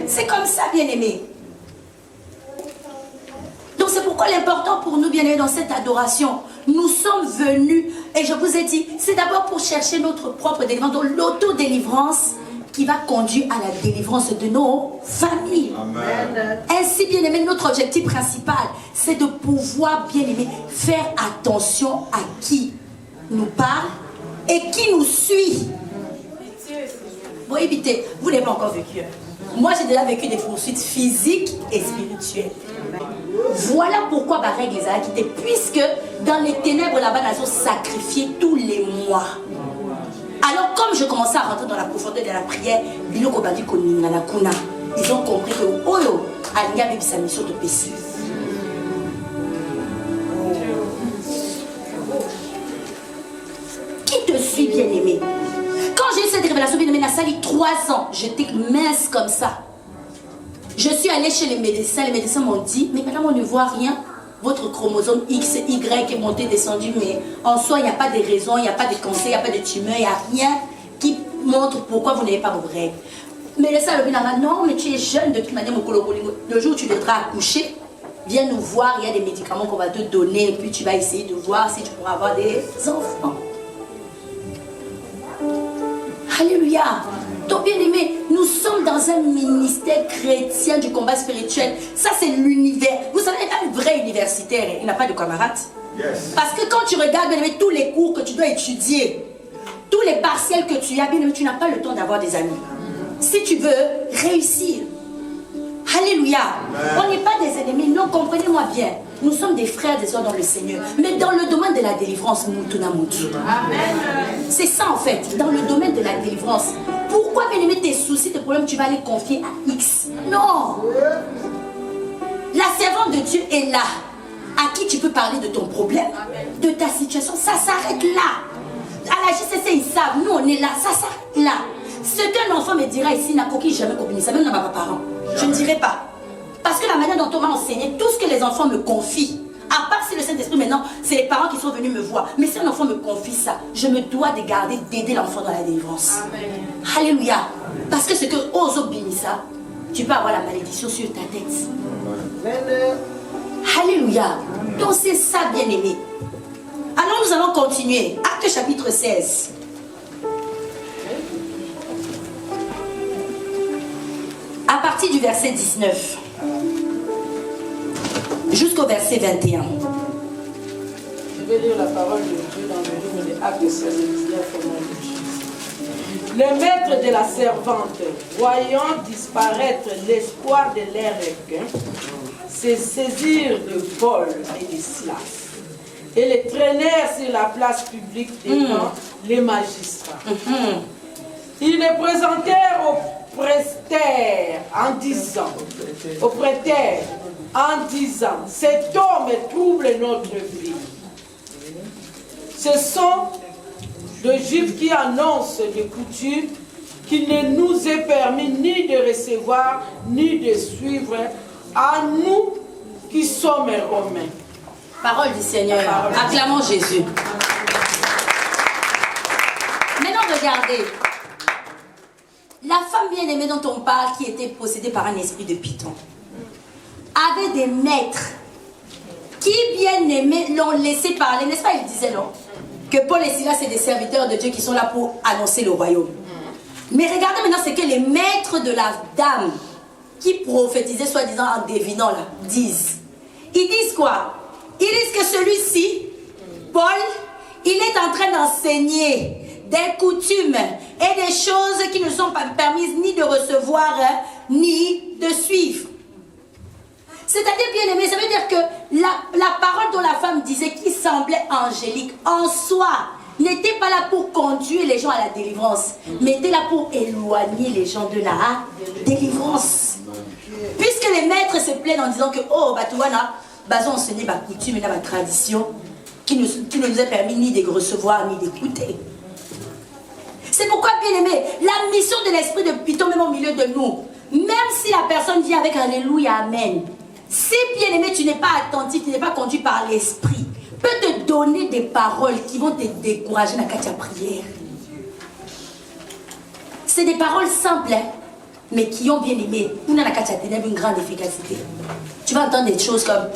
C'est comme ça, bien-aimé. Donc c'est pourquoi l'important pour nous, bien-aimés, dans cette adoration, nous sommes venus, et je vous ai dit, c'est d'abord pour chercher notre propre délivrance, donc l'autodélivrance qui va conduire à la délivrance de nos familles. Amen. Ainsi, bien-aimé, notre objectif principal, c'est de pouvoir, bien-aimé, faire attention à qui nous parle et qui nous suit. Bon, évitez, vous n'avez pas encore vécu. Moi, j'ai déjà vécu des poursuites physiques et spirituelles. Voilà pourquoi ma règle les a quittés. Puisque dans les ténèbres, là-bas, ils ont sacrifié tous les mois. Alors, comme je commençais à rentrer dans la profondeur de la prière, ils ont compris que, oh yo, il y a sa mission de péché. Qui te suit, bien-aimé? Quand j'ai eu cette révélation, bien-aimé, Nassali, 3 ans, j'étais mince comme ça. Je suis allée chez les médecins m'ont dit, mais madame, on ne voit rien. Votre chromosome X, Y est monté, descendu, mais en soi, il n'y a pas de raison, il n'y a pas de cancer, il n'y a pas de tumeur, il n'y a rien qui montre pourquoi vous n'avez pas vos règles. Mais ça, non, mais tu es jeune, de toute manière, le jour où tu devras accoucher, viens nous voir, il y a des médicaments qu'on va te donner, et puis tu vas essayer de voir si tu pourras avoir des enfants. Alléluia. Donc bien aimé, nous sommes dans un ministère chrétien du combat spirituel. Ça c'est l'univers. Vous savez, un vrai universitaire, il n'a pas de camarades. Yes. Parce que quand tu regardes bien aimé tous les cours que tu dois étudier, tous les partiels que tu as, bien aimé, tu n'as pas le temps d'avoir des amis. Si tu veux réussir. Alléluia. On n'est pas des ennemis, non, comprenez-moi bien. Nous sommes des frères, des sœurs dans le Seigneur. Mais dans le domaine de la délivrance, c'est ça en fait, dans le domaine de la délivrance. Pourquoi bien aimer tes soucis, tes problèmes, tu vas les confier à X? Non. La servante de Dieu est là, à qui tu peux parler de ton problème, de ta situation. Ça s'arrête là. À la JCC, ils savent, nous on est là, ça s'arrête là. Ce qu'un enfant me dira ici n'a coquille jamais combiné, ça même n'a pas parent. Je ne dirai pas. Parce que la manière dont on m'a enseigné, tout ce que les enfants me confient, à part si le Saint-Esprit maintenant, c'est les parents qui sont venus me voir. Mais si un enfant me confie ça, je me dois de garder, d'aider l'enfant dans la délivrance. Amen. Alléluia. Parce que ce que Ozo Binissa, tu peux avoir la malédiction sur ta tête. Amen. Alléluia. Donc c'est ça, bien aimé. Alors nous allons continuer. Acte chapitre 16. À partir du verset 19 jusqu'au verset 21. Je vais lire la parole de Dieu dans le livre des Actes 16 et 19 au nom de Jésus. Le maître de la servante, voyant disparaître l'espoir de leur requin, se saisirent de Paul et de Silas et les traînèrent sur la place publique devant les magistrats. Ils les présentèrent au prêteur en disant, cet homme trouble notre vie. Ce sont de Juifs qui annoncent des coutumes qu'il ne nous est permis ni de recevoir ni de suivre à nous qui sommes Romains. Parole du Seigneur. Acclamons Jésus. Maintenant regardez. La femme bien-aimée dont on parle, qui était possédée par un esprit de python, avait des maîtres qui, bien-aimés, l'ont laissé parler. N'est-ce pas, il disait non? Que Paul et Silas, c'est des serviteurs de Dieu qui sont là pour annoncer le royaume. Mais regardez maintenant ce que les maîtres de la dame, qui prophétisaient, soi-disant en devinant, là, disent. Ils disent quoi? Ils disent que celui-ci, Paul, il est en train d'enseigner des coutumes et des choses qui ne sont pas permises ni de recevoir ni de suivre. C'est-à-dire, bien aimé, ça veut dire que la parole dont la femme disait, qui semblait angélique, en soi, n'était pas là pour conduire les gens à la délivrance, mais était là pour éloigner les gens de la délivrance. Puisque les maîtres se plaignent en disant que, oh, bah, tu vois, on enseigné ma coutume et ma tradition, qui ne nous a permis ni de recevoir ni d'écouter. C'est pourquoi, bien aimé, la mission de l'esprit de Python, même au milieu de nous, même si la personne vient avec Alléluia, Amen, si, bien aimé, tu n'es pas attentif, tu n'es pas conduit par l'esprit, peut te donner des paroles qui vont te décourager dans ta prière. C'est des paroles simples, hein, mais qui ont, bien aimé, une grande efficacité. Tu vas entendre des choses comme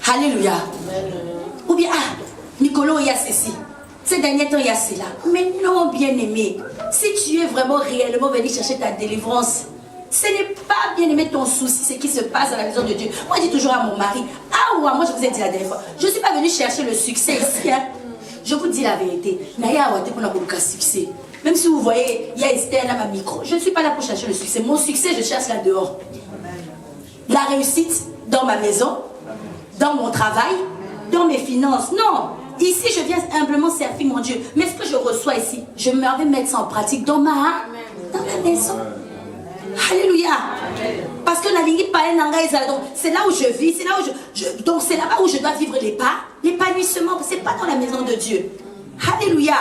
Alléluia. Ou bien, Nicolo, il y a ceci. Ces derniers temps, il y a cela. Mais non, bien-aimé, si tu es vraiment réellement venu chercher ta délivrance, ce n'est pas, bien-aimé, ton souci, ce qui se passe à la maison de Dieu. Moi, je dis toujours à mon mari, moi, je vous ai dit la dernière fois, je ne suis pas venue chercher le succès ici. Hein. Je vous dis la vérité. Succès. Même si vous voyez, il y a Esther dans ma micro, je ne suis pas là pour chercher le succès. Mon succès, je cherche là dehors. La réussite dans ma maison, dans mon travail, dans mes finances. Non. Ici, je viens humblement servir mon Dieu. Mais ce que je reçois ici, je vais mettre ça en pratique dans ma maison. Alléluia. Parce que c'est là où je vis, c'est là où donc c'est là-bas où je dois vivre l'épanouissement. C'est pas dans la maison de Dieu. Alléluia.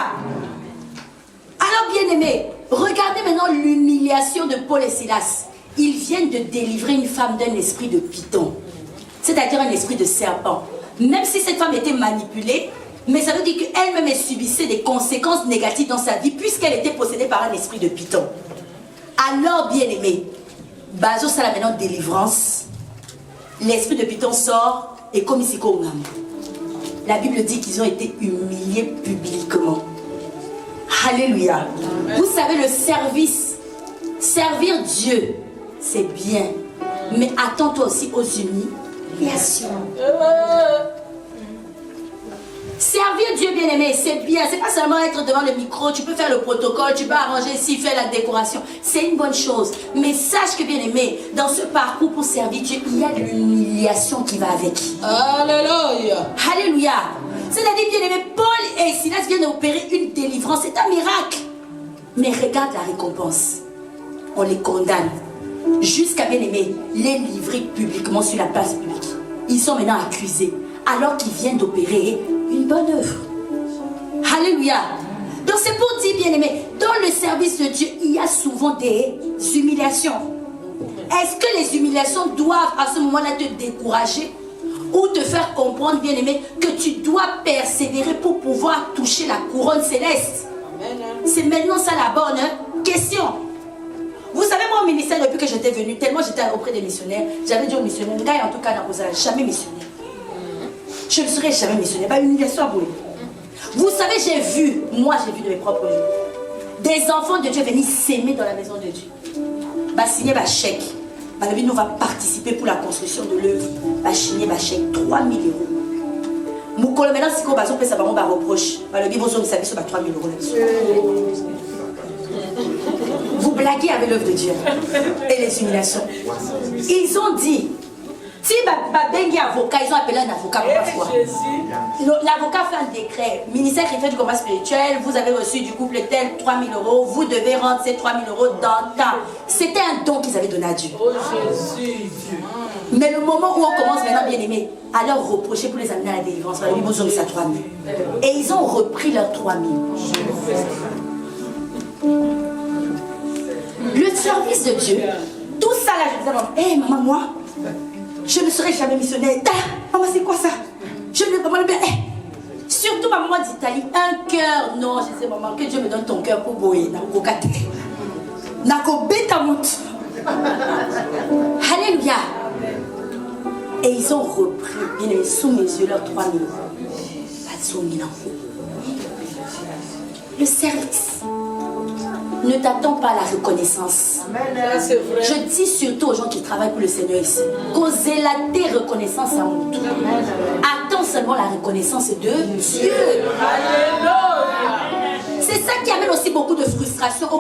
Alors, bien-aimés, regardez maintenant l'humiliation de Paul et Silas. Ils viennent de délivrer une femme d'un esprit de python, c'est-à-dire un esprit de serpent. Même si cette femme était manipulée, Mais ça veut dire qu'elle-même subissait des conséquences négatives dans sa vie puisqu'elle était possédée par un esprit de python. Alors, bien aimé, Bazo ça la maintenant délivrance. L'esprit de python sort et comme ici, la Bible dit qu'ils ont été humiliés publiquement. Alléluia. Vous savez, le service, servir Dieu, c'est bien. Mais attends-toi aussi aux humiliations. Servir Dieu, bien-aimé, c'est bien. C'est pas seulement être devant le micro, tu peux faire le protocole, tu peux arranger ici, faire la décoration. C'est une bonne chose. Mais sache que, bien-aimé, dans ce parcours pour servir Dieu, il y a de l'humiliation qui va avec. Alléluia. Alléluia. C'est-à-dire, bien-aimé, Paul et Silas viennent d'opérer une délivrance. C'est un miracle. Mais regarde la récompense. On les condamne. Jusqu'à, bien-aimé, les livrer publiquement sur la place publique. Ils sont maintenant accusés. Alors qu'ils viennent d'opérer une bonne œuvre. Alléluia. Donc c'est pour dire, bien-aimé, dans le service de Dieu, il y a souvent des humiliations. Est-ce que les humiliations doivent à ce moment-là te décourager ou te faire comprendre, bien-aimé, que tu dois persévérer pour pouvoir toucher la couronne céleste? C'est maintenant ça la bonne question. Vous savez, moi au ministère, depuis que j'étais venue, tellement j'étais auprès des missionnaires, j'avais dit aux missionnaires, le gars, en tout cas, jamais missionnaire. Je ne serai jamais missionnaire, pas une histoire pour lui. Vous savez, j'ai vu de mes propres yeux, des enfants de Dieu venir s'aimer dans la maison de Dieu. Va signer un chèque. Nous va participer pour la construction de l'œuvre. Va signer un chèque, 3 000 euros. Mon collègue, maintenant, si on peut savoir, on va reprocher. Vous savez, sur 3 000 euros là-dessus. Vous blaguez avec l'œuvre de Dieu et les humiliations. Ils ont dit, si Bengi avocat, ils ont appelé un avocat pour la foi. L'avocat fait un décret. Ministère chrétien du combat spirituel, vous avez reçu du couple tel 3 000 euros, vous devez rendre ces 3 000 euros dans le temps. C'était un don qu'ils avaient donné à Dieu. Oh Jésus. Mais le moment où on commence maintenant, bien aimé, à leur reprocher pour les amener à la délivrance, ils ont mis ça 3 000. Et ils ont repris leurs 3 000. Le service de Dieu, tout ça là, je disais, hé maman, moi, je ne serai jamais missionnaire. Maman, c'est quoi ça? Je ne comprends pas. Surtout maman d'Italie, un cœur. Non, je sais maman, que Dieu me donne ton cœur pour boyer. Alléluia. Et ils ont repris, bien aimé, sous mes yeux, leurs 3 000 euros. Pas de 100 000 euros. Le service. Ne t'attends pas à la reconnaissance. Je dis surtout aux gens qui travaillent pour le Seigneur ici, causez la reconnaissance à mon tour. Attends seulement la reconnaissance de Dieu. C'est ça qui amène aussi beaucoup de frustration.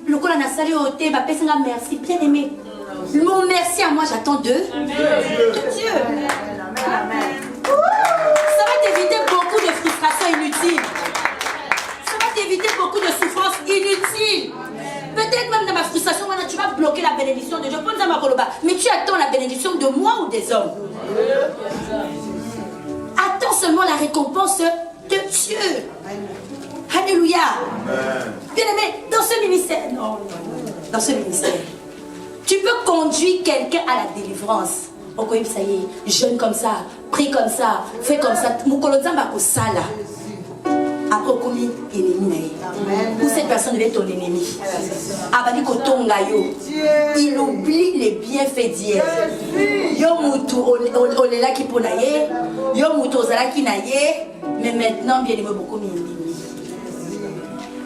Le col a salé au thé, merci, bien aimé. Mon merci à moi, j'attends de Dieu. Ça va t'éviter beaucoup de frustration inutile. Éviter beaucoup de souffrances inutiles. Peut-être même dans ma frustration, tu vas bloquer la bénédiction de Dieu. Mais tu attends la bénédiction de moi ou des hommes. Attends seulement la récompense de Dieu. Alléluia. Bien aimé, dans ce ministère, dans ce ministère, tu peux conduire quelqu'un à la délivrance. Ça y est, jeûne comme ça, prie comme ça, fais comme ça. Après, comme ennemi, où cette personne devient ton ennemi. Il oublie les bienfaits d'hier. Mais maintenant, bien aimé, beaucoup ennemi.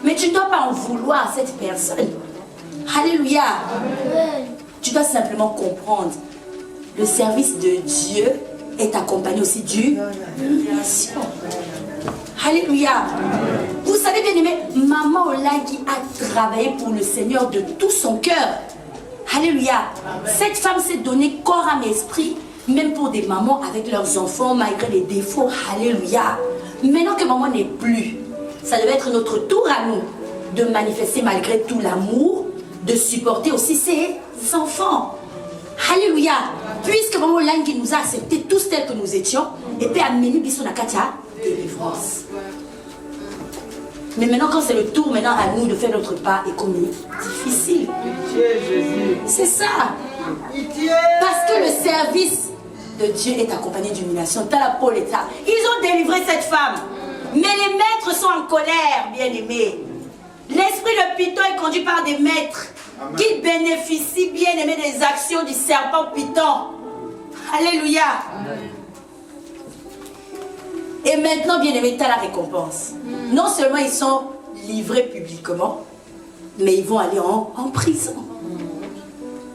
Mais tu ne dois pas en vouloir à cette personne. Alléluia. Tu dois simplement comprendre. Le service de Dieu est accompagné aussi d'humiliation. Alléluia. Vous savez, bien aimé, maman Olagi a travaillé pour le Seigneur de tout son cœur. Alléluia. Cette femme s'est donnée corps, âme, esprit, même pour des mamans avec leurs enfants, malgré les défauts. Alléluia. Maintenant que maman n'est plus, ça devait être notre tour à nous de manifester malgré tout l'amour, de supporter aussi ses enfants. Alléluia. Puisque maman Olagi nous a acceptés tous tels que nous étions, et puis a mené Bissonakatia délivrance. Mais maintenant, quand c'est le tour maintenant à nous de faire notre part et comme difficile. C'est ça. Parce que le service de Dieu est accompagné d'humiliation. T'as la Paul et ça. Ils ont délivré cette femme. Mais les maîtres sont en colère, bien-aimés. L'esprit de Python est conduit par des maîtres qui bénéficient, bien-aimés, des actions du serpent Python. Alléluia. Et maintenant, bien-aimés, t'as la récompense. Non seulement ils sont livrés publiquement, mais ils vont aller en prison.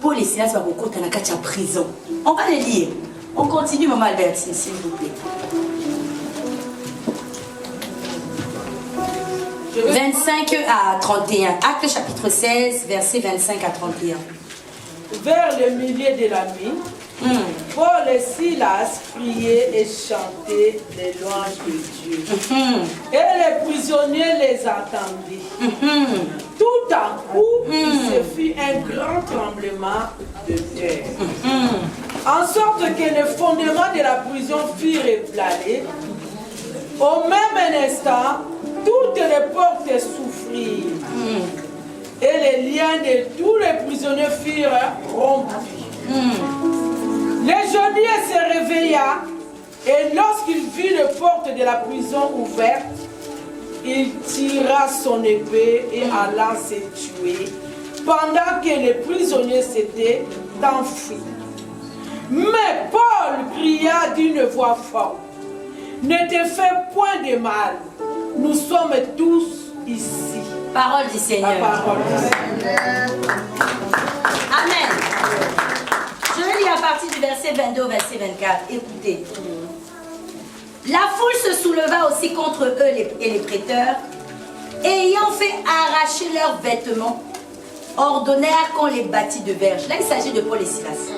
Paul et Silas va beaucoup dans la prison. On va les lire. On continue, Maman Albertine, s'il vous plaît. 25 à 31. Acte chapitre 16, versets 25 à 31. Vers le milieu de la nuit, Paul et Silas priaient et chantaient les louanges de Dieu. Et les prisonniers les entendaient. Tout à coup, il se fit un grand tremblement de terre. En sorte que le fondement de la prison fut ébranlé. Au même instant, toutes les portes souffrirent. Et les liens de tous les prisonniers furent rompus. Le geôlier se réveilla et lorsqu'il vit les portes de la prison ouvertes, il tira son épée et alla se tuer pendant que les prisonniers s'étaient enfuis. Mais Paul cria d'une voix forte: ne te fais point de mal, nous sommes tous ici. Parole du Seigneur. La parole du Seigneur. Amen. Je vais lire à partir du verset 22 au verset 24. Écoutez. La foule se souleva aussi contre eux et les prêteurs, et ayant fait arracher leurs vêtements, ordonnèrent qu'on les bâtît de verges. Là, il s'agit de Paul et Silas.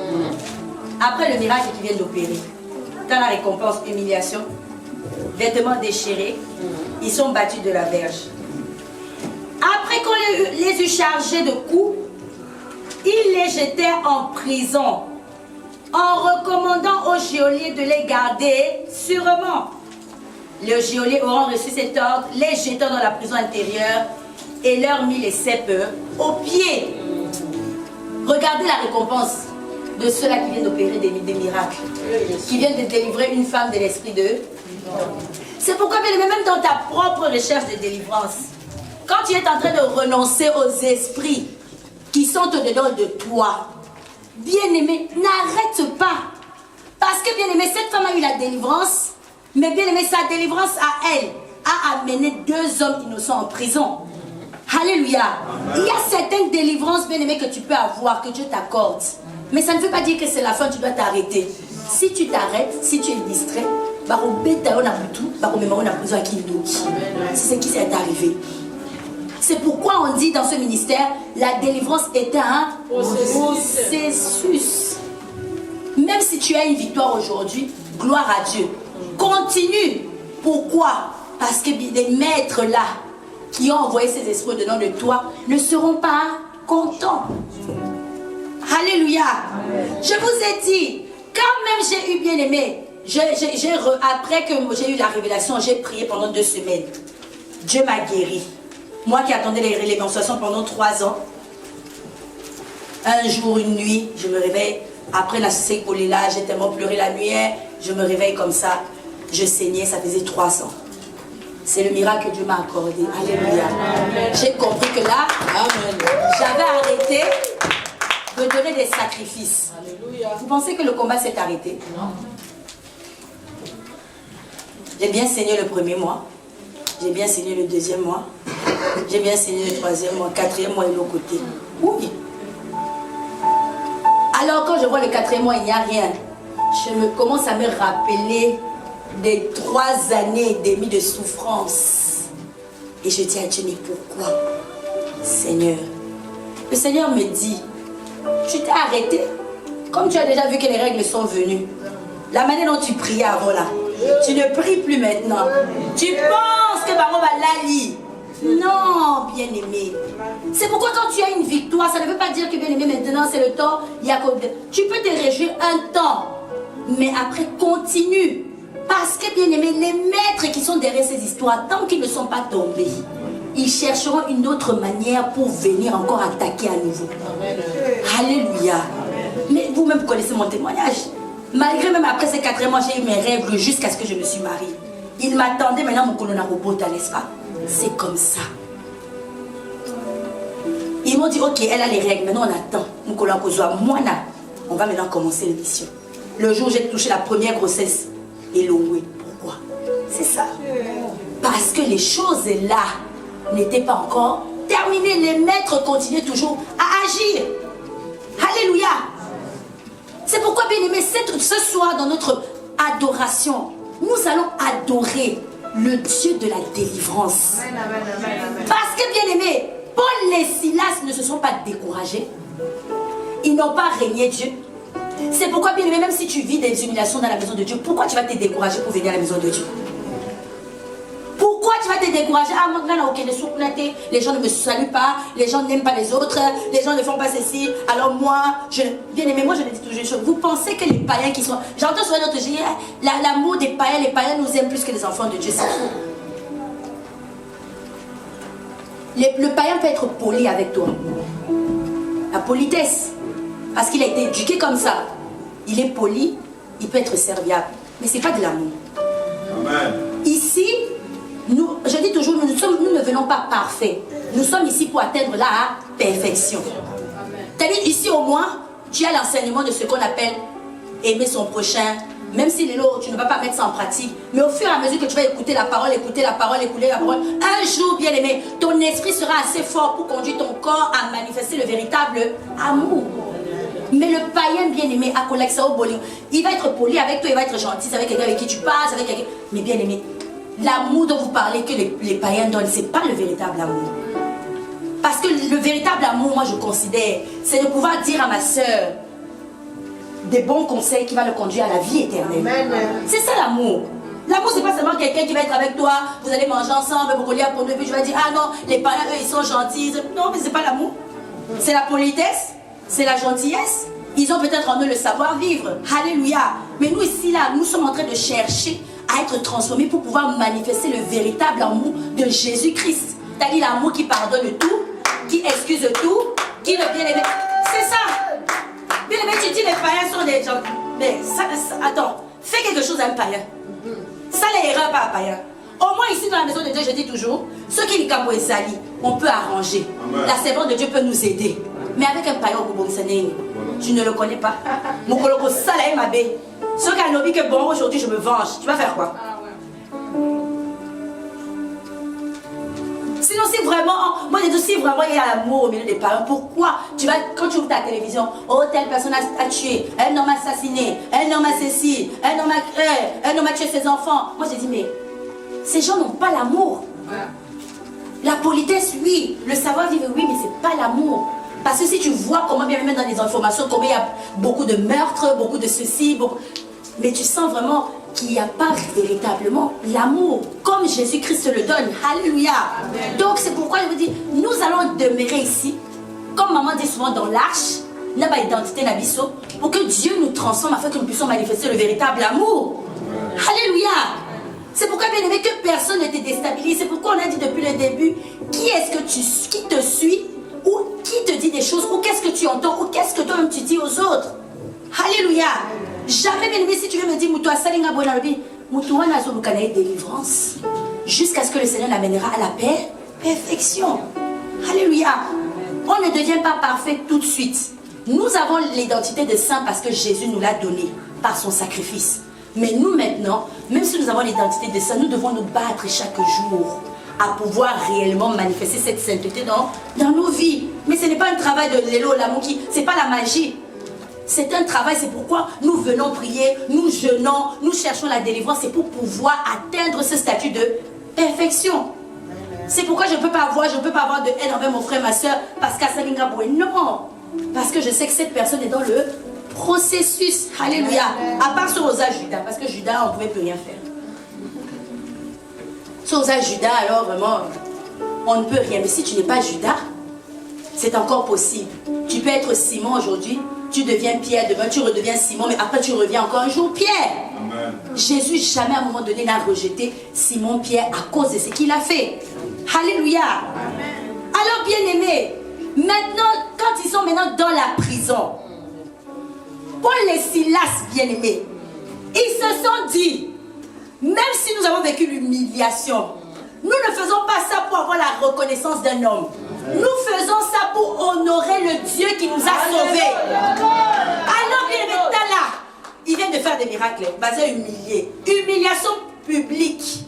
Après le miracle qu'ils viennent d'opérer, dans la récompense, humiliation, vêtements déchirés, ils sont battus de la verge. Après qu'on les eut chargés de coups, ils les jetèrent en prison, en recommandant au geôlier de les garder sûrement. Le geôlier, ayant reçu cet ordre, les jeta dans la prison intérieure et leur mit les cèpes aux pieds. Regardez la récompense de ceux-là qui viennent d'opérer des miracles, qui viennent de délivrer une femme de l'esprit de... C'est pourquoi, bien aimé, même dans ta propre recherche de délivrance, quand tu es en train de renoncer aux esprits qui sont au-dedans de toi, bien-aimé, n'arrête pas. Parce que, bien-aimé, cette femme a eu la délivrance, mais bien-aimé, sa délivrance à elle a amené 2 hommes innocents en prison. Alléluia. Amen. Il y a certaines délivrances, bien-aimé, que tu peux avoir, que Dieu t'accorde. Mais ça ne veut pas dire que c'est la fin, tu dois t'arrêter. Si tu t'arrêtes, si tu es distrait, c'est ce qui s'est arrivé. C'est pourquoi on dit dans ce ministère, la délivrance est un processus. Même si tu as une victoire aujourd'hui, gloire à Dieu. Continue. Pourquoi? Parce que des maîtres là, qui ont envoyé ces esprits dedans de toi, ne seront pas contents. Alléluia. Amen. Je vous ai dit, quand même j'ai eu bien aimé, après que j'ai eu la révélation, j'ai prié pendant 2 semaines. Dieu m'a guéri. Moi qui attendais les menstruations pendant 3 ans, un jour, une nuit, je me réveille. Après la sécolée-là, j'ai tellement pleuré la nuit, je me réveille comme ça. Je saignais, ça faisait 3 ans. C'est le miracle que Dieu m'a accordé. Alléluia. J'ai compris que là, j'avais arrêté de donner des sacrifices. Alléluia. Vous pensez que le combat s'est arrêté? Non. J'ai bien saigné le 1er mois. J'ai bien saigné le 2e mois. J'ai bien saigné le 3e mois, 4e mois et l'autre côté. Oui. Alors quand je vois le 4e mois, il n'y a rien. Je me commence à me rappeler des 3 années et demie de souffrance. Et je dis à Dieu, mais pourquoi, Seigneur? Le Seigneur me dit, tu t'es arrêté. Comme tu as déjà vu que les règles sont venues. La manière dont tu priais avant là, tu ne pries plus maintenant. Tu penses que Baron va l'allier. Non, bien-aimé. C'est pourquoi quand tu as une victoire, ça ne veut pas dire que bien-aimé, maintenant c'est le temps. Tu peux te réjouir un temps. Mais après, continue. Parce que, bien-aimé, les maîtres qui sont derrière ces histoires, tant qu'ils ne sont pas tombés, ils chercheront une autre manière pour venir encore attaquer à nouveau. Amen. Alléluia. Amen. Mais vous-même connaissez mon témoignage. Malgré même après ces 4 mois, j'ai eu mes règles jusqu'à ce que je me suis mariée. Il m'attendait maintenant mon colonna robota, n'est-ce pas? C'est comme ça. Ils m'ont dit, ok, elle a les règles, maintenant on attend. Mon colonna kozwa moana. On va maintenant commencer l'émission. Le jour où j'ai touché la première grossesse, Elohim. Pourquoi? C'est ça. Parce que les choses là n'étaient pas encore terminées. Les maîtres continuaient toujours à agir. Alléluia. C'est pourquoi, bien aimé, ce soir dans notre adoration, nous allons adorer le Dieu de la délivrance. Parce que, bien aimé, Paul et Silas ne se sont pas découragés. Ils n'ont pas régné Dieu. C'est pourquoi, bien aimé, même si tu vis des humiliations dans la maison de Dieu, pourquoi tu vas te décourager pour venir à la maison de Dieu? Pourquoi tu vas te décourager? Ah, moi, les gens ne me saluent pas, les gens n'aiment pas les autres, les gens ne font pas ceci. Alors moi, bien aimé, moi je le dis toujours une chose. Vous pensez que les païens qui sont... J'entends souvent d'autres dire, l'amour des païens, les païens nous aiment plus que les enfants de Dieu. C'est faux. Le païen peut être poli avec toi. La politesse. Parce qu'il a été éduqué comme ça. Il est poli, il peut être serviable. Mais ce n'est pas de l'amour. Amen. Ici, je dis toujours, nous ne venons pas parfaits. Nous sommes ici pour atteindre la perfection. C'est-à-dire, ici au moins, tu as l'enseignement de ce qu'on appelle aimer son prochain. Même si tu ne vas pas mettre ça en pratique. Mais au fur et à mesure que tu vas écouter la parole, un jour, bien aimé, ton esprit sera assez fort pour conduire ton corps à manifester le véritable amour. Mais le païen bien-aimé, à Collexa au bowling, il va être poli avec toi, il va être gentil, c'est avec quelqu'un avec qui tu passes, avec quelqu'un. Mais bien-aimé, l'amour dont vous parlez que les païens donnent, ce n'est pas le véritable amour. Parce que le véritable amour, moi je considère, c'est de pouvoir dire à ma soeur des bons conseils qui vont le conduire à la vie éternelle. C'est ça l'amour. L'amour, c'est pas seulement quelqu'un qui va être avec toi, vous allez manger ensemble, vous collez pour deux, puis je vais dire, ah non, les païens, eux, ils sont gentils. Non, mais c'est pas l'amour. C'est la politesse. C'est la gentillesse. Ils ont peut-être en eux le savoir-vivre. Alléluia. Mais nous ici, là, nous sommes en train de chercher à être transformés pour pouvoir manifester le véritable amour de Jésus-Christ. C'est-à-dire l'amour qui pardonne tout, qui excuse tout, qui le bien-aimé. C'est ça. Bien-aimé, tu dis les païens sont des gens. Mais ça, attends, fais quelque chose à un païen. Ça, les erreurs pas à païen. Au moins ici dans la maison de Dieu, je dis toujours, ceux qui sont Zali, on peut arranger. Amen. La servante de Dieu peut nous aider. Mais avec un païen au tu ne le connais pas. Mon colloque salaire ma bé. Ceux qui ont dit que bon, aujourd'hui je me venge, tu vas faire quoi? Sinon, si vraiment, moi je dis si vraiment il y a l'amour au milieu des parents, pourquoi tu vas, quand tu ouvres ta télévision, oh telle personne a tué, un homme a assassiné, un homme a ceci, un homme a tué ses enfants. Moi je dis, mais ces gens n'ont pas l'amour. La politesse, oui, le savoir-vivre, oui, mais c'est pas l'amour. Parce que si tu vois comment, bien même dans les informations, combien il y a beaucoup de meurtres, beaucoup de ceci, mais tu sens vraiment qu'il n'y a pas véritablement l'amour, comme Jésus-Christ le donne. Alléluia. Amen. Donc c'est pourquoi je vous dis, nous allons demeurer ici, comme maman dit souvent dans l'arche, n'a pas identité n'abisso, pour que Dieu nous transforme afin que nous puissions manifester le véritable amour. Amen. Alléluia. C'est pourquoi, bien aimé, que personne ne te déstabilise. C'est pourquoi on a dit depuis le début, qui est-ce que qui te suit, ou qui te dit des choses, ou qu'est-ce que tu entends, ou qu'est-ce que toi-même tu dis aux autres. Alléluia. Jamais, bien aimé, si tu veux me dire, Moutoua Salinga Bonalbi, Moutoua Nazolukanaï délivrance, jusqu'à ce que le Seigneur l'amènera à la paix, perfection. Alléluia. On ne devient pas parfait tout de suite. Nous avons l'identité de saint parce que Jésus nous l'a donné par son sacrifice. Mais nous maintenant, même si nous avons l'identité de saint, nous devons nous battre chaque jour à pouvoir réellement manifester cette sainteté dans nos vies. Mais ce n'est pas un travail de l'élo, l'amour qui, ce n'est pas la magie. C'est un travail, c'est pourquoi nous venons prier, nous jeûnons, nous cherchons la délivrance, c'est pour pouvoir atteindre ce statut de perfection. C'est pourquoi je ne peux pas avoir de haine envers mon frère, ma soeur, parce qu'à Salinga Boué, non. Parce que je sais que cette personne est dans le processus. Alléluia. À part ce Rosa Judas, parce que Judas, on ne pouvait plus rien faire. Ce Rosa Judas, alors vraiment, on ne peut rien. Mais si tu n'es pas Judas, c'est encore possible. Tu peux être Simon aujourd'hui, tu deviens Pierre, demain tu redeviens Simon, mais après tu reviens encore un jour Pierre. Amen. Jésus jamais à un moment donné n'a rejeté Simon Pierre à cause de ce qu'il a fait. Alléluia. Amen. Alors bien aimés, maintenant quand ils sont maintenant dans la prison, Paul et Silas, bien-aimés, ils se sont dit, même si nous avons vécu l'humiliation, nous ne faisons pas ça pour avoir la reconnaissance d'un homme. Nous faisons ça pour honorer le Dieu qui nous a sauvés. Alors, bien-aimés, là, il vient de faire des miracles, basés humiliés. Humiliation publique.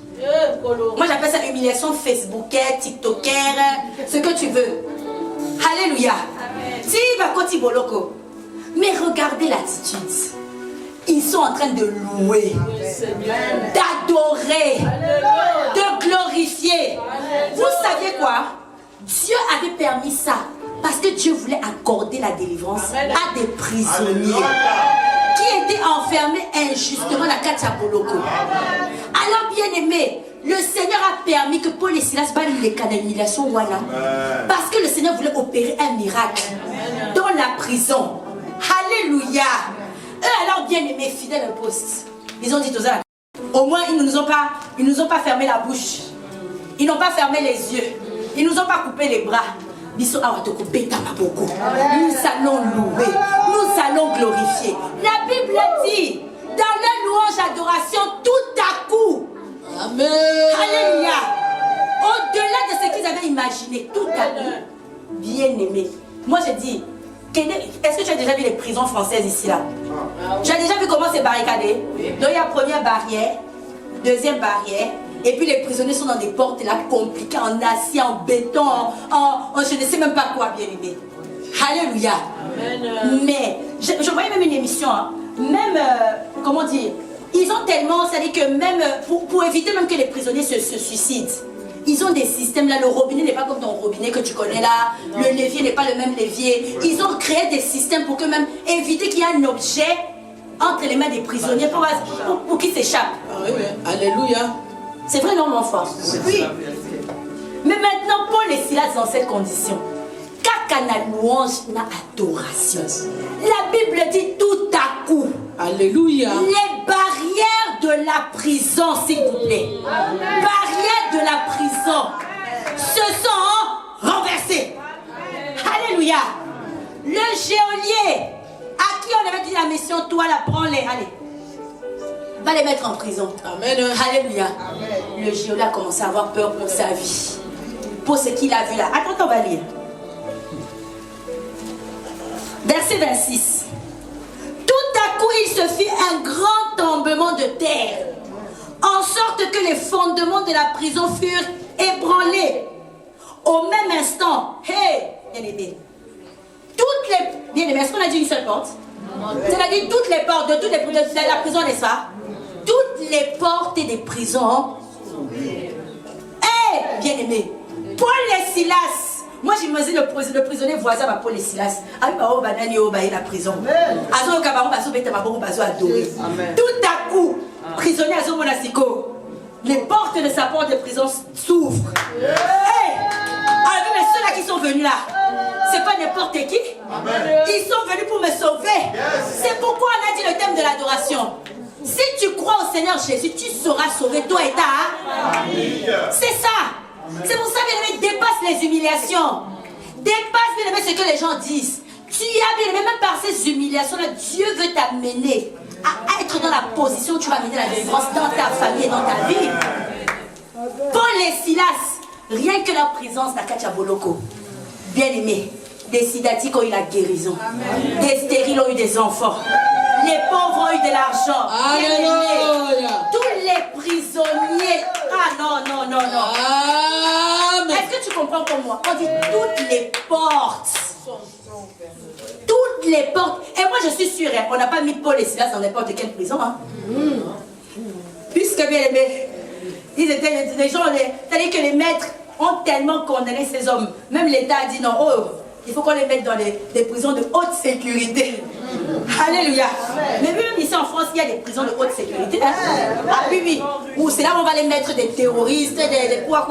Moi, j'appelle ça humiliation Facebooker, TikToker, ce que tu veux. Alléluia. Si va côté boloko. Mais regardez l'attitude. Ils sont en train de louer, d'adorer, de glorifier. Vous saviez quoi? Dieu avait permis ça parce que Dieu voulait accorder la délivrance à des prisonniers qui étaient enfermés injustement dans la Kachaboloko. Alors, bien aimé, le Seigneur a permis que Paul et Silas battent les cas d'humiliation parce que le Seigneur voulait opérer un miracle dans la prison. Alléluia. Eux alors, bien aimés, fidèles au poste, ils ont dit aux autres, au moins ils ne nous ont pas fermé la bouche, ils n'ont pas fermé les yeux, ils ne nous ont pas coupé les bras. Nous allons louer, nous allons glorifier. La Bible dit, dans la louange, adoration, tout à coup. Amen. Alléluia. Au-delà de ce qu'ils avaient imaginé, tout à coup, bien aimé. Moi je dis, est-ce que tu as déjà vu les prisons françaises ici là? Tu as déjà vu comment c'est barricadé? Donc il y a première barrière, deuxième barrière. Et puis les prisonniers sont dans des portes là compliquées, en acier, en béton, en je ne sais même pas quoi, bien aimé. Alléluia. Amen. Mais je voyais même une émission, hein, même, comment dire, ils ont tellement, c'est-à-dire que même, pour éviter même que les prisonniers se suicident, ils ont des systèmes là, le robinet n'est pas comme ton robinet que tu connais là, non. Le levier n'est pas le même levier. Ils ont créé des systèmes pour que même éviter qu'il y ait un objet entre les mains des prisonniers pour qu'ils s'échappent. Ah oui, alléluia. C'est vrai, non, mon enfant? Oui. Mais maintenant, Paul et Silas dans cette condition. Car la louange, la adoration. La Bible dit tout à coup. Alléluia. Les barrières de la prison, s'il vous plaît. Barrières de la prison se sont renversées. Alléluia. Le geôlier à qui on avait dit la mission, toi là, prends-les, allez. Va les mettre en prison. Amen. Alléluia. Amen. Le geôlier a commencé à avoir peur pour sa vie. Pour ce qu'il a vu là. Attends, on va lire. Verset 26. Tout à coup, il se fit un grand tremblement de terre, en sorte que les fondements de la prison furent ébranlés. Au même instant, hey, bien-aimé, toutes les... Bien-aimé, est-ce qu'on a dit une seule porte? C'est-à-dire toutes les portes de toutes les prisons de la prison, n'est-ce pas? Toutes les portes des prisons. Eh, bien-aimé, Paul et Silas. Moi, j'imagine le prisonnier voisin à Paul et Silas. La prison. Tout à coup, prisonnier à Zomonasiko, les portes de sa porte de prison s'ouvrent. Hey, mais ceux-là qui sont venus là, c'est pas n'importe qui. Ils sont venus pour me sauver. C'est pourquoi on a dit le thème de l'adoration. Si tu crois au Seigneur Jésus, tu seras sauvé, toi et ta. C'est ça. C'est pour ça, bien-aimé, dépasse les humiliations. Dépasse, bien-aimé, ce que les gens disent. Tu as, bien-aimé, même par ces humiliations-là, Dieu veut t'amener à être dans la position où tu vas amener la délivrance dans ta famille et dans ta vie. Paul et Silas, rien que la présence d'Akacha Boloko, bien-aimé, des Sidatiko ont eu la guérison. Amen. Des stériles ont eu des enfants. Les pauvres ont eu de l'argent. Tous les prisonniers. Ah non, non, non, non. Est-ce que tu comprends comme moi? On dit toutes les portes. Toutes les portes. Et moi je suis sûre, on n'a pas mis Paul et Silas dans n'importe quelle prison. Hein? Puisque bien aimé, ils étaient des gens, c'est-à-dire que les maîtres ont tellement condamné ces hommes. Même l'État a dit non, oh, il faut qu'on les mette dans des prisons de haute sécurité. Alléluia. Mais même ici en France, il y a des prisons de haute sécurité. Hein? Ah oui, oui. Où c'est là où on va les mettre des terroristes, des quoi.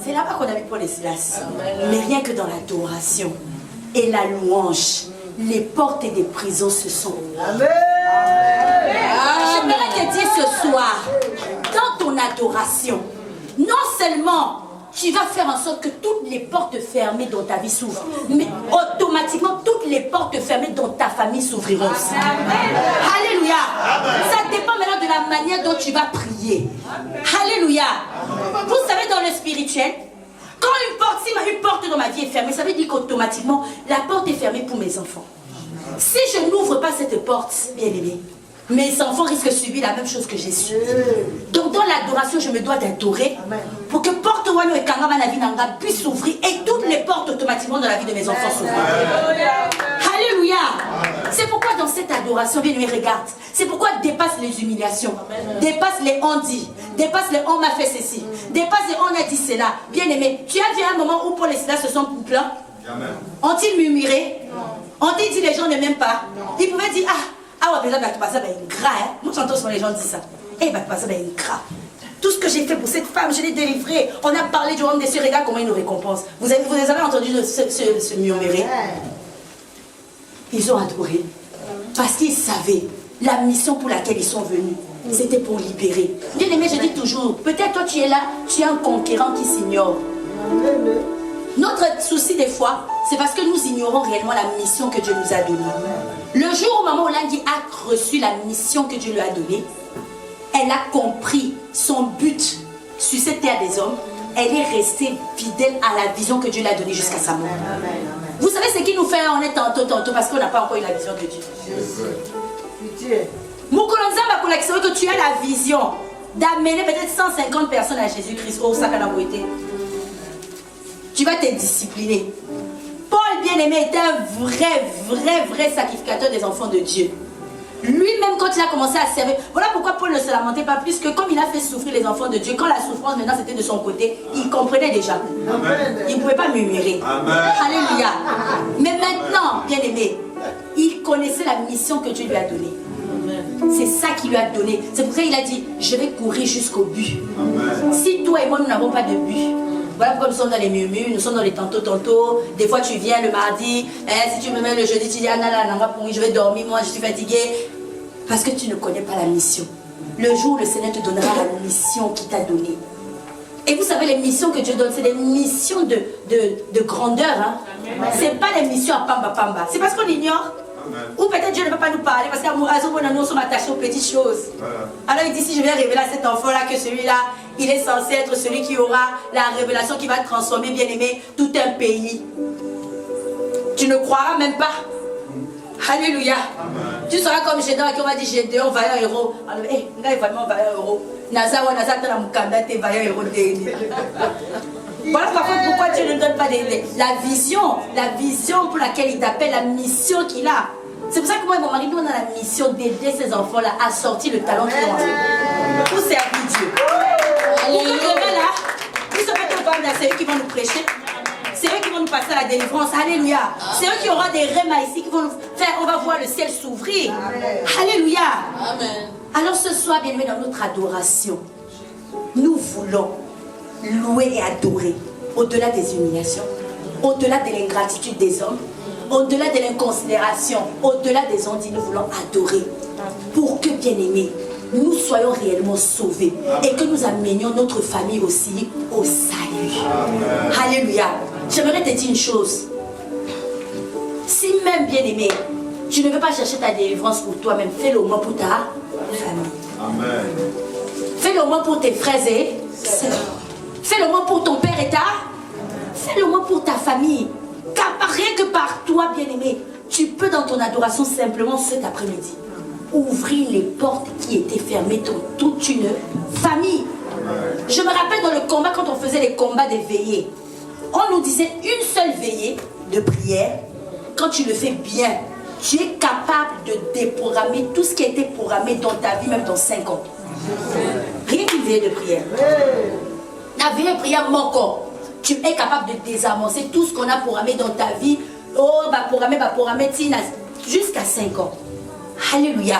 C'est là-bas qu'on a mis Paul et Silas. Mais rien que dans l'adoration et la louange, les portes des prisons se sont. Amen. J'aimerais te dire ce soir, dans ton adoration, non seulement tu vas faire en sorte que toutes les portes fermées dans ta vie s'ouvrent. Mais automatiquement, toutes les portes fermées dans ta famille s'ouvriront aussi. Alléluia. Ça dépend maintenant de la manière dont tu vas prier. Alléluia. Vous savez, dans le spirituel, quand si une porte dans ma vie est fermée, ça veut dire qu'automatiquement, la porte est fermée pour mes enfants. Si je n'ouvre pas cette porte, bien aimé, mes enfants risquent de subir la même chose que j'ai su. Donc dans l'adoration, je me dois d'adorer pour que porte Wano et Kangama la vie n'anga puisse s'ouvrir et toutes les portes automatiquement dans la vie de mes enfants s'ouvrent. Alléluia. C'est pourquoi dans cette adoration, bien aimé, regarde, c'est pourquoi dépasse les humiliations, dépasse les on dit, dépasse les on m'a fait ceci, dépasse les on a dit cela. Bien aimé, tu as vu un moment où Paul et Silas se sont plaints? Ont-ils murmuré? Ont-ils dit les gens ne m'aiment pas? Ils pouvaient dire ah ouais, mais ça va être gras. Moi j'entends souvent les gens dire ça. Eh ben ça va être gras. Tout ce que j'ai fait pour cette femme, je l'ai délivrée. On a parlé du royaume des cieux, regarde comment il nous récompense. Vous les avez entendu se murmurer? Ils ont adoré. Parce qu'ils savaient la mission pour laquelle ils sont venus. C'était pour libérer. Bien aimé, je dis toujours, peut-être toi tu es là, tu es un conquérant qui s'ignore. Notre souci des fois, c'est parce que nous ignorons réellement la mission que Dieu nous a donnée. Le jour où maman Olandi a reçu la mission que Dieu lui a donnée, elle a compris son but sur cette terre des hommes. Elle est restée fidèle à la vision que Dieu lui a donnée jusqu'à sa mort. Vous savez ce qui nous fait, on est tantôt parce qu'on n'a pas encore eu la vision de Dieu. Moukolonza Makolak, que tu as la vision d'amener peut-être 150 personnes à Jésus-Christ au Sakanamoïté. Tu vas te discipliner. Paul bien-aimé était un vrai sacrificateur des enfants de Dieu. Lui-même, quand il a commencé à servir, voilà pourquoi Paul ne se lamentait pas plus que comme il a fait souffrir les enfants de Dieu, quand la souffrance maintenant c'était de son côté, il comprenait déjà. Amen. Il ne pouvait pas murmurer. Amen. Alléluia. Mais maintenant, bien-aimé, il connaissait la mission que Dieu lui a donnée. C'est ça qu'il lui a donné. C'est pour ça qu'il a dit, je vais courir jusqu'au but. Amen. Si toi et moi, nous n'avons pas de but, voilà pourquoi nous sommes dans les murmures, nous sommes dans les tantôt. Des fois tu viens le mardi, si tu me mets le jeudi, tu dis je vais dormir, moi je suis fatiguée. Parce que tu ne connais pas la mission. Le jour où le Seigneur te donnera la mission qu'il t'a donnée. Et vous savez, les missions que Dieu donne, c'est des missions de grandeur. Hein? C'est pas des missions à pamba. C'est parce qu'on ignore. Ou peut-être Dieu ne peut pas nous parler parce qu'à nous sommes attachés aux petites choses. Alors il dit, si je vais révéler à cet enfant-là que celui-là, il est censé être celui qui aura la révélation qui va transformer, bien aimé, tout un pays. Tu ne croiras même pas. Alléluia. Amen. Tu seras comme Gédéon qui m'a dit Gédéon, vaillant héros. Alors, il est vraiment vaillant héros. Voilà pourquoi Dieu ne donne pas la vision pour laquelle il t'appelle, la mission qu'il a. C'est pour ça que moi et mon mari, nous on a la mission d'aider ces enfants-là à sortir le talent qu'ils ont en pour servir Dieu. Pour que demain là, nous sommes pas c'est eux qui vont nous prêcher. C'est eux qui vont nous passer à la délivrance. Alléluia. C'est eux qui auront des rémas ici qui vont nous faire. On va voir le ciel s'ouvrir. Alléluia. Amen. Alors ce soir, bien aimé, dans notre adoration, nous voulons louer et adorer au-delà des humiliations, au-delà de l'ingratitude des hommes, au-delà de l'inconsidération, au-delà des ondits, nous voulons adorer pour que, bien aimé, nous soyons réellement sauvés et que nous amenions notre famille aussi au salut. Amen. Alléluia. J'aimerais te dire une chose. Si même, bien aimé, tu ne veux pas chercher ta délivrance pour toi-même, fais-le au moins pour ta famille. Amen. Fais-le au moins pour tes frères et sœurs. Fais-le au moins pour ton père et ta. Fais-le au moins pour ta famille. Car rien que par toi, bien aimé, tu peux dans ton adoration simplement cet après-midi ouvrir les portes qui étaient fermées dans toute une famille. Je me rappelle dans le combat, quand on faisait les combats des veillées, on nous disait une seule veillée de prière. Quand tu le fais bien, tu es capable de déprogrammer tout ce qui a été programmé dans ta vie, même dans 5 ans. Rien qu'une veillée de prière. La veillée de prière, mon corps, tu es capable de désamorcer tout ce qu'on a programmé dans ta vie. Oh, programmer, jusqu'à 5 ans. Alléluia.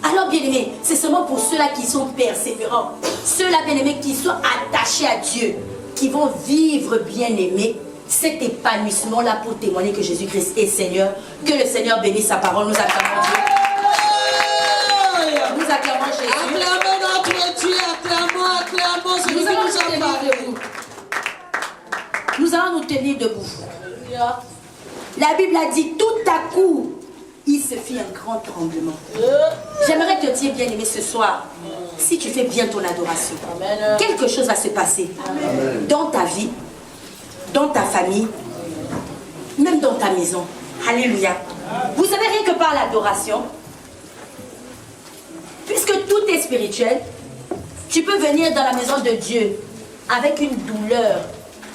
Alors bien aimé, c'est seulement pour ceux-là qui sont persévérants, ceux-là bien aimés qui sont attachés à Dieu, qui vont vivre bien aimé cet épanouissement-là pour témoigner que Jésus-Christ est Seigneur. Que le Seigneur bénisse sa parole. Nous acclamons Dieu. Nous acclamons Jésus. Acclamons notre Dieu, acclamons celui qui nous a parlé. allons nous tenir debout. La Bible a dit tout à coup, il se fit un grand tremblement. J'aimerais te dire, bien-aimé, ce soir, si tu fais bien ton adoration, quelque chose va se passer dans ta vie, dans ta famille, même dans ta maison. Alléluia. Vous savez, rien que par l'adoration, puisque tout est spirituel, tu peux venir dans la maison de Dieu avec une douleur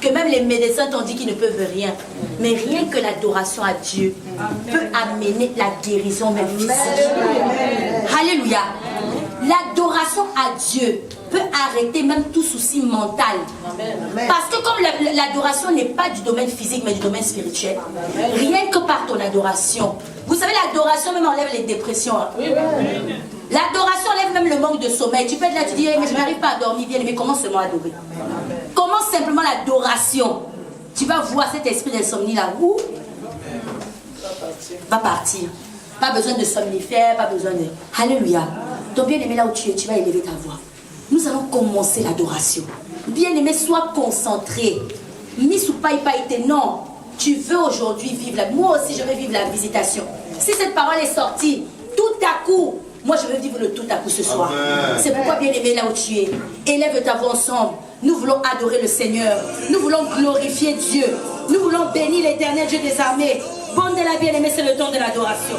que même les médecins t'ont dit qu'ils ne peuvent rien. Mais rien que l'adoration à Dieu peut amener la guérison même physique. Alléluia. L'adoration à Dieu peut arrêter même tout souci mental. Parce que comme l'adoration n'est pas du domaine physique mais du domaine spirituel, rien que par ton adoration, vous savez, l'adoration même enlève les dépressions. L'adoration enlève même le manque de sommeil. Tu peux être là, tu dis, mais je n'arrive pas à dormir bien, mais commence seulement à adorer. Commence simplement l'adoration. Tu vas voir cet esprit d'insomnie là, où va partir. Pas besoin de somnifères, pas besoin de... Alléluia. Donc bien aimé là où tu es, tu vas élever ta voix. Nous allons commencer l'adoration. Bien aimé, sois concentré. Ni sous paille-pailleté, non. Tu veux aujourd'hui vivre la... Moi aussi, je veux vivre la visitation. Si cette parole est sortie, tout à coup, moi je veux vivre le tout à coup ce soir. C'est pourquoi bien aimé là où tu es, élève ta voix ensemble. Nous voulons adorer le Seigneur. Nous voulons glorifier Dieu. Nous voulons bénir l'éternel Dieu des armées. Bonne de la bien-aimée, c'est le temps de l'adoration.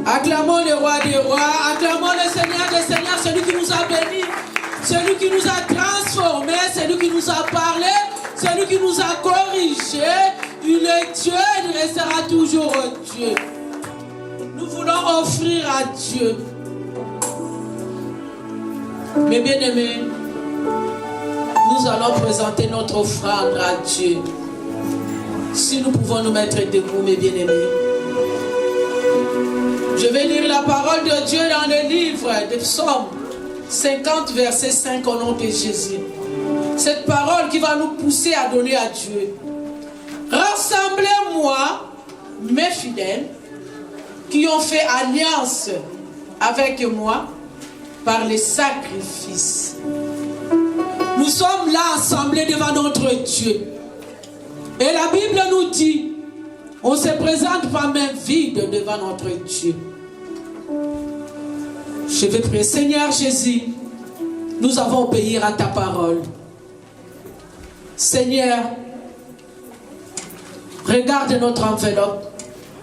Acclamons le roi des rois, acclamons le Seigneur des seigneurs, celui qui nous a bénis, celui qui nous a transformés, celui qui nous a parlé, celui qui nous a corrigés. Il est Dieu, il restera toujours Dieu. Nous voulons offrir à Dieu. Mes bien-aimés, nous allons présenter notre offrande à Dieu. Si nous pouvons nous mettre debout, mes bien-aimés. Je vais lire la parole de Dieu dans le livre des Psaumes 50, verset 5 au nom de Jésus. Cette parole qui va nous pousser à donner à Dieu. Rassemblez-moi, mes fidèles, qui ont fait alliance avec moi par les sacrifices. Nous sommes là assemblés devant notre Dieu. Et la Bible nous dit, on se présente pas main vide devant notre Dieu. Je vais prier. Seigneur Jésus, nous avons obéi à ta parole. Seigneur, regarde notre enveloppe.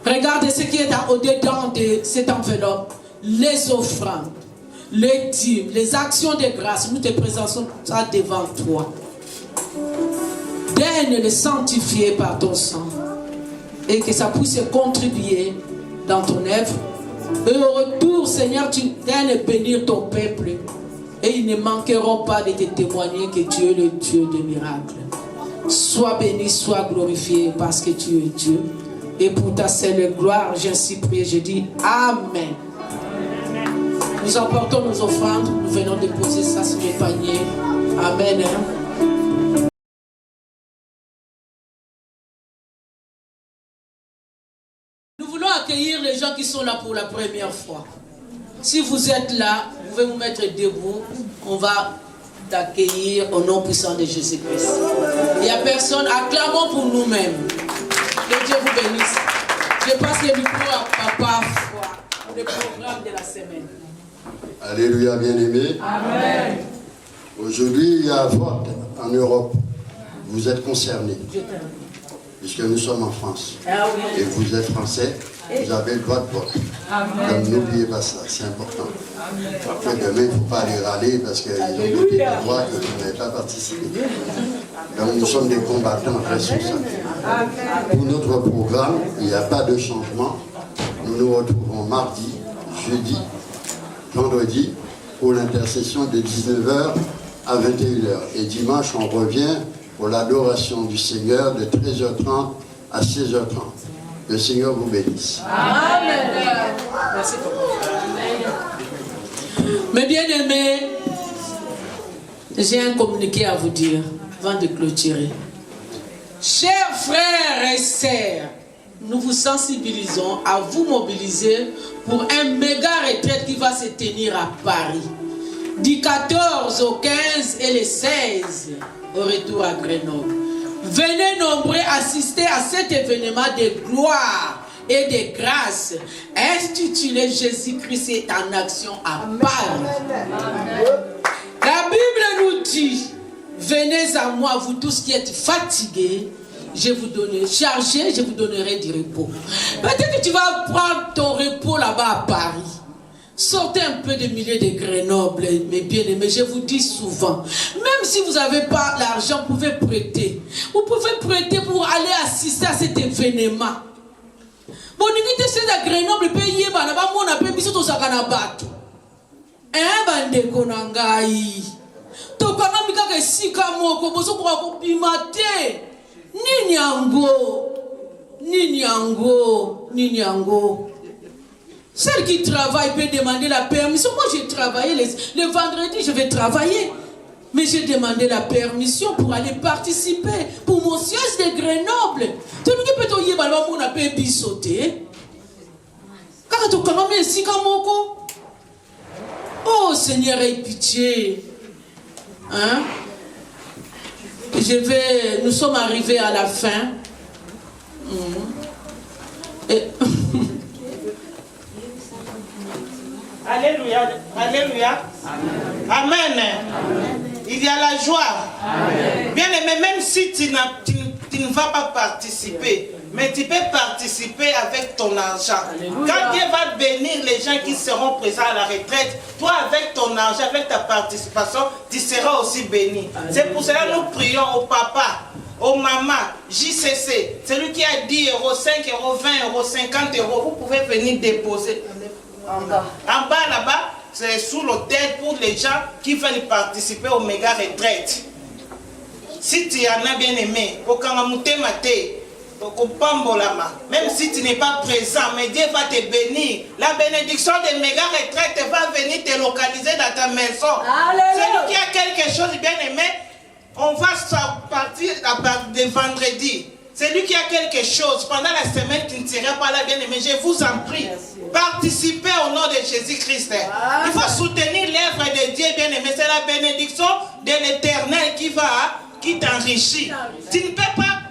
Regarde ce qui est au-dedans de cette enveloppe. Les offrandes, les dîmes, les actions de grâce. Nous te présentons ça devant toi. Daigne le sanctifier par ton sang. Et que ça puisse contribuer dans ton œuvre. Et au retour, Seigneur, tu daignes bénir ton peuple. Et ils ne manqueront pas de te témoigner que tu es le Dieu des miracles. Sois béni, sois glorifié parce que tu es Dieu. Et pour ta seule gloire, j'ai ainsi prié, je dis Amen. Nous emportons nos offrandes, nous venons déposer ça sur les paniers. Amen. Nous voulons accueillir les gens qui sont là pour la première fois. Si vous êtes là, vous pouvez vous mettre debout. On va t'accueillir au nom puissant de Jésus-Christ. Il n'y a personne. Acclamons pour nous-mêmes. Que Dieu vous bénisse. Je passe le micro à Papa pour le programme de la semaine. Alléluia, bien-aimés. Amen. Aujourd'hui, il y a un vote en Europe. Vous êtes concernés. Puisque nous sommes en France. Ah oui. Et vous êtes français, vous avez le droit de vote. Donc n'oubliez pas ça, c'est important. Après, demain, il ne faut pas aller râler parce qu'ils ont voté pour droit que vous n'avez pas participé. Donc nous sommes des combattants responsables. Pour notre programme, il n'y a pas de changement. Nous nous retrouvons mardi, jeudi, vendredi pour l'intercession de 19h à 21h. Et dimanche, on revient pour l'adoration du Seigneur de 13h30 à 16h30. Le Seigneur vous bénisse. Amen. Merci beaucoup. Mes bien-aimés, j'ai un communiqué à vous dire avant de clôturer. Chers frères et sœurs, nous vous sensibilisons à vous mobiliser pour un méga retraite qui va se tenir à Paris. Du 14 au 15 et le 16 au retour à Grenoble. Venez nombreux assister à cet événement de gloire et de grâce intitulé Jésus-Christ est en action à Paris. La Bible nous dit, venez à moi vous tous qui êtes fatigués, je vous donnerai, chargés, je vous donnerai du repos. Peut-être que tu vas prendre ton repos là-bas à Paris. Sortez un peu des milliers de Grenoble, mes bien-aimés, je vous dis souvent, même si vous n'avez pas l'argent, vous pouvez prêter. Vous pouvez prêter pour aller assister à cet événement. Bon, vous c'est à Grenoble, pays, on a payé biso to sakana bato. Bande konangai. To kana mikaka sika moko bozo ko bimate. Nini ango. Celle qui travaille peut demander la permission. Moi, j'ai travaillé le vendredi, je vais travailler. Mais j'ai demandé la permission pour aller participer pour mon siège de Grenoble. Tu ne peux pas dire que tu as pu bisoter. Quand tu as ici, oh Seigneur, aie pitié. Hein? Nous sommes arrivés à la fin. Et Alléluia, alléluia. Amen. Il y a la joie. Amen. Bien aimé, même si tu ne vas pas participer, Mais tu peux participer avec ton argent. Alléluia. Quand Dieu va bénir les gens qui seront présents à la retraite, toi avec ton argent, avec ta participation, tu seras aussi béni. C'est pour cela que nous prions au papa, aux mamans, JCC, celui qui a 10 euros, 5 euros, 20 euros, 50 euros, vous pouvez venir déposer. En bas là-bas, c'est sous l'hôtel pour les gens qui veulent participer aux méga retraites. Si tu en as bien aimé, même si tu n'es pas présent, mais Dieu va te bénir. La bénédiction des méga retraites va venir te localiser dans ta maison. Celui qui a quelque chose de bien aimé, on va partir à partir de vendredi. Celui qui a quelque chose pendant la semaine qui ne sera pas là, bien aimé, je vous en prie. Participez au nom de Jésus-Christ. Il faut soutenir l'œuvre de Dieu, bien aimé. C'est la bénédiction de l'Éternel qui t'enrichit. Tu ne peux pas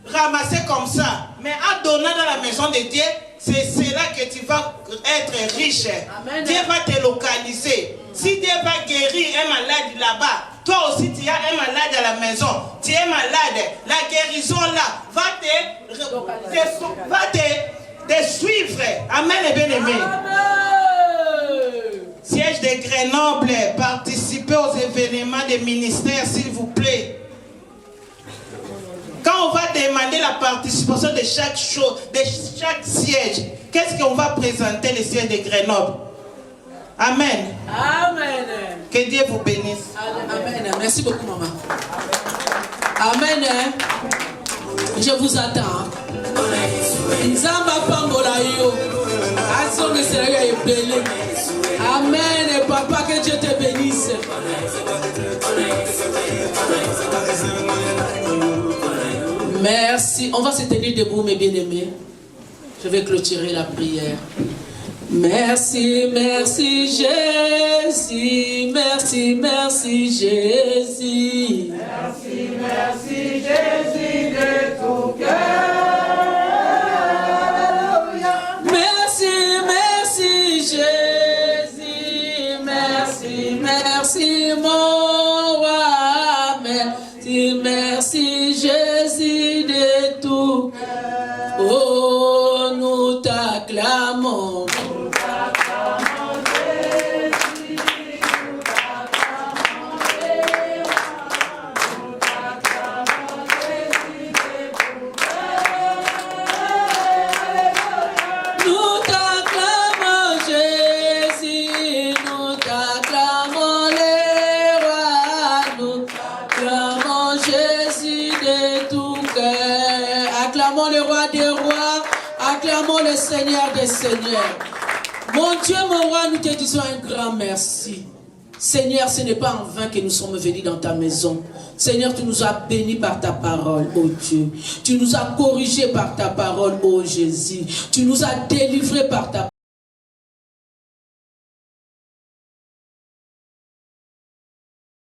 ramasser comme ça, mais en donnant dans la maison de Dieu, c'est là que tu vas être riche. Amen. Dieu va te localiser. Si Dieu va guérir un malade là-bas, toi aussi tu as un malade à la maison, tu es malade, la guérison là va te suivre. Amen et bien aimé. Siège de Grenoble, participez aux événements des ministères s'il vous plaît. Quand on va demander la participation de chaque chose, de chaque siège, qu'est-ce qu'on va présenter le siège de Grenoble? Amen. Amen. Que Dieu vous bénisse. Amen. Merci beaucoup, maman. Amen. Je vous attends. Amen. Papa, que Dieu te bénisse. Merci. On va se tenir debout, mes bien-aimés. Je vais clôturer la prière. Merci, merci Jésus. Merci, merci Jésus. Merci, merci Jésus de tout cœur. Merci, merci Jésus. Merci, merci mon roi. Merci, merci Jésus de tout cœur. Oh, nous t'acclamons. Acclamons le Seigneur des Seigneurs. Mon Dieu, mon roi, nous te disons un grand merci. Seigneur, ce n'est pas en vain que nous sommes venus dans ta maison. Seigneur, tu nous as bénis par ta parole, oh Dieu. Tu nous as corrigés par ta parole, oh Jésus. Tu nous as délivrés par ta parole.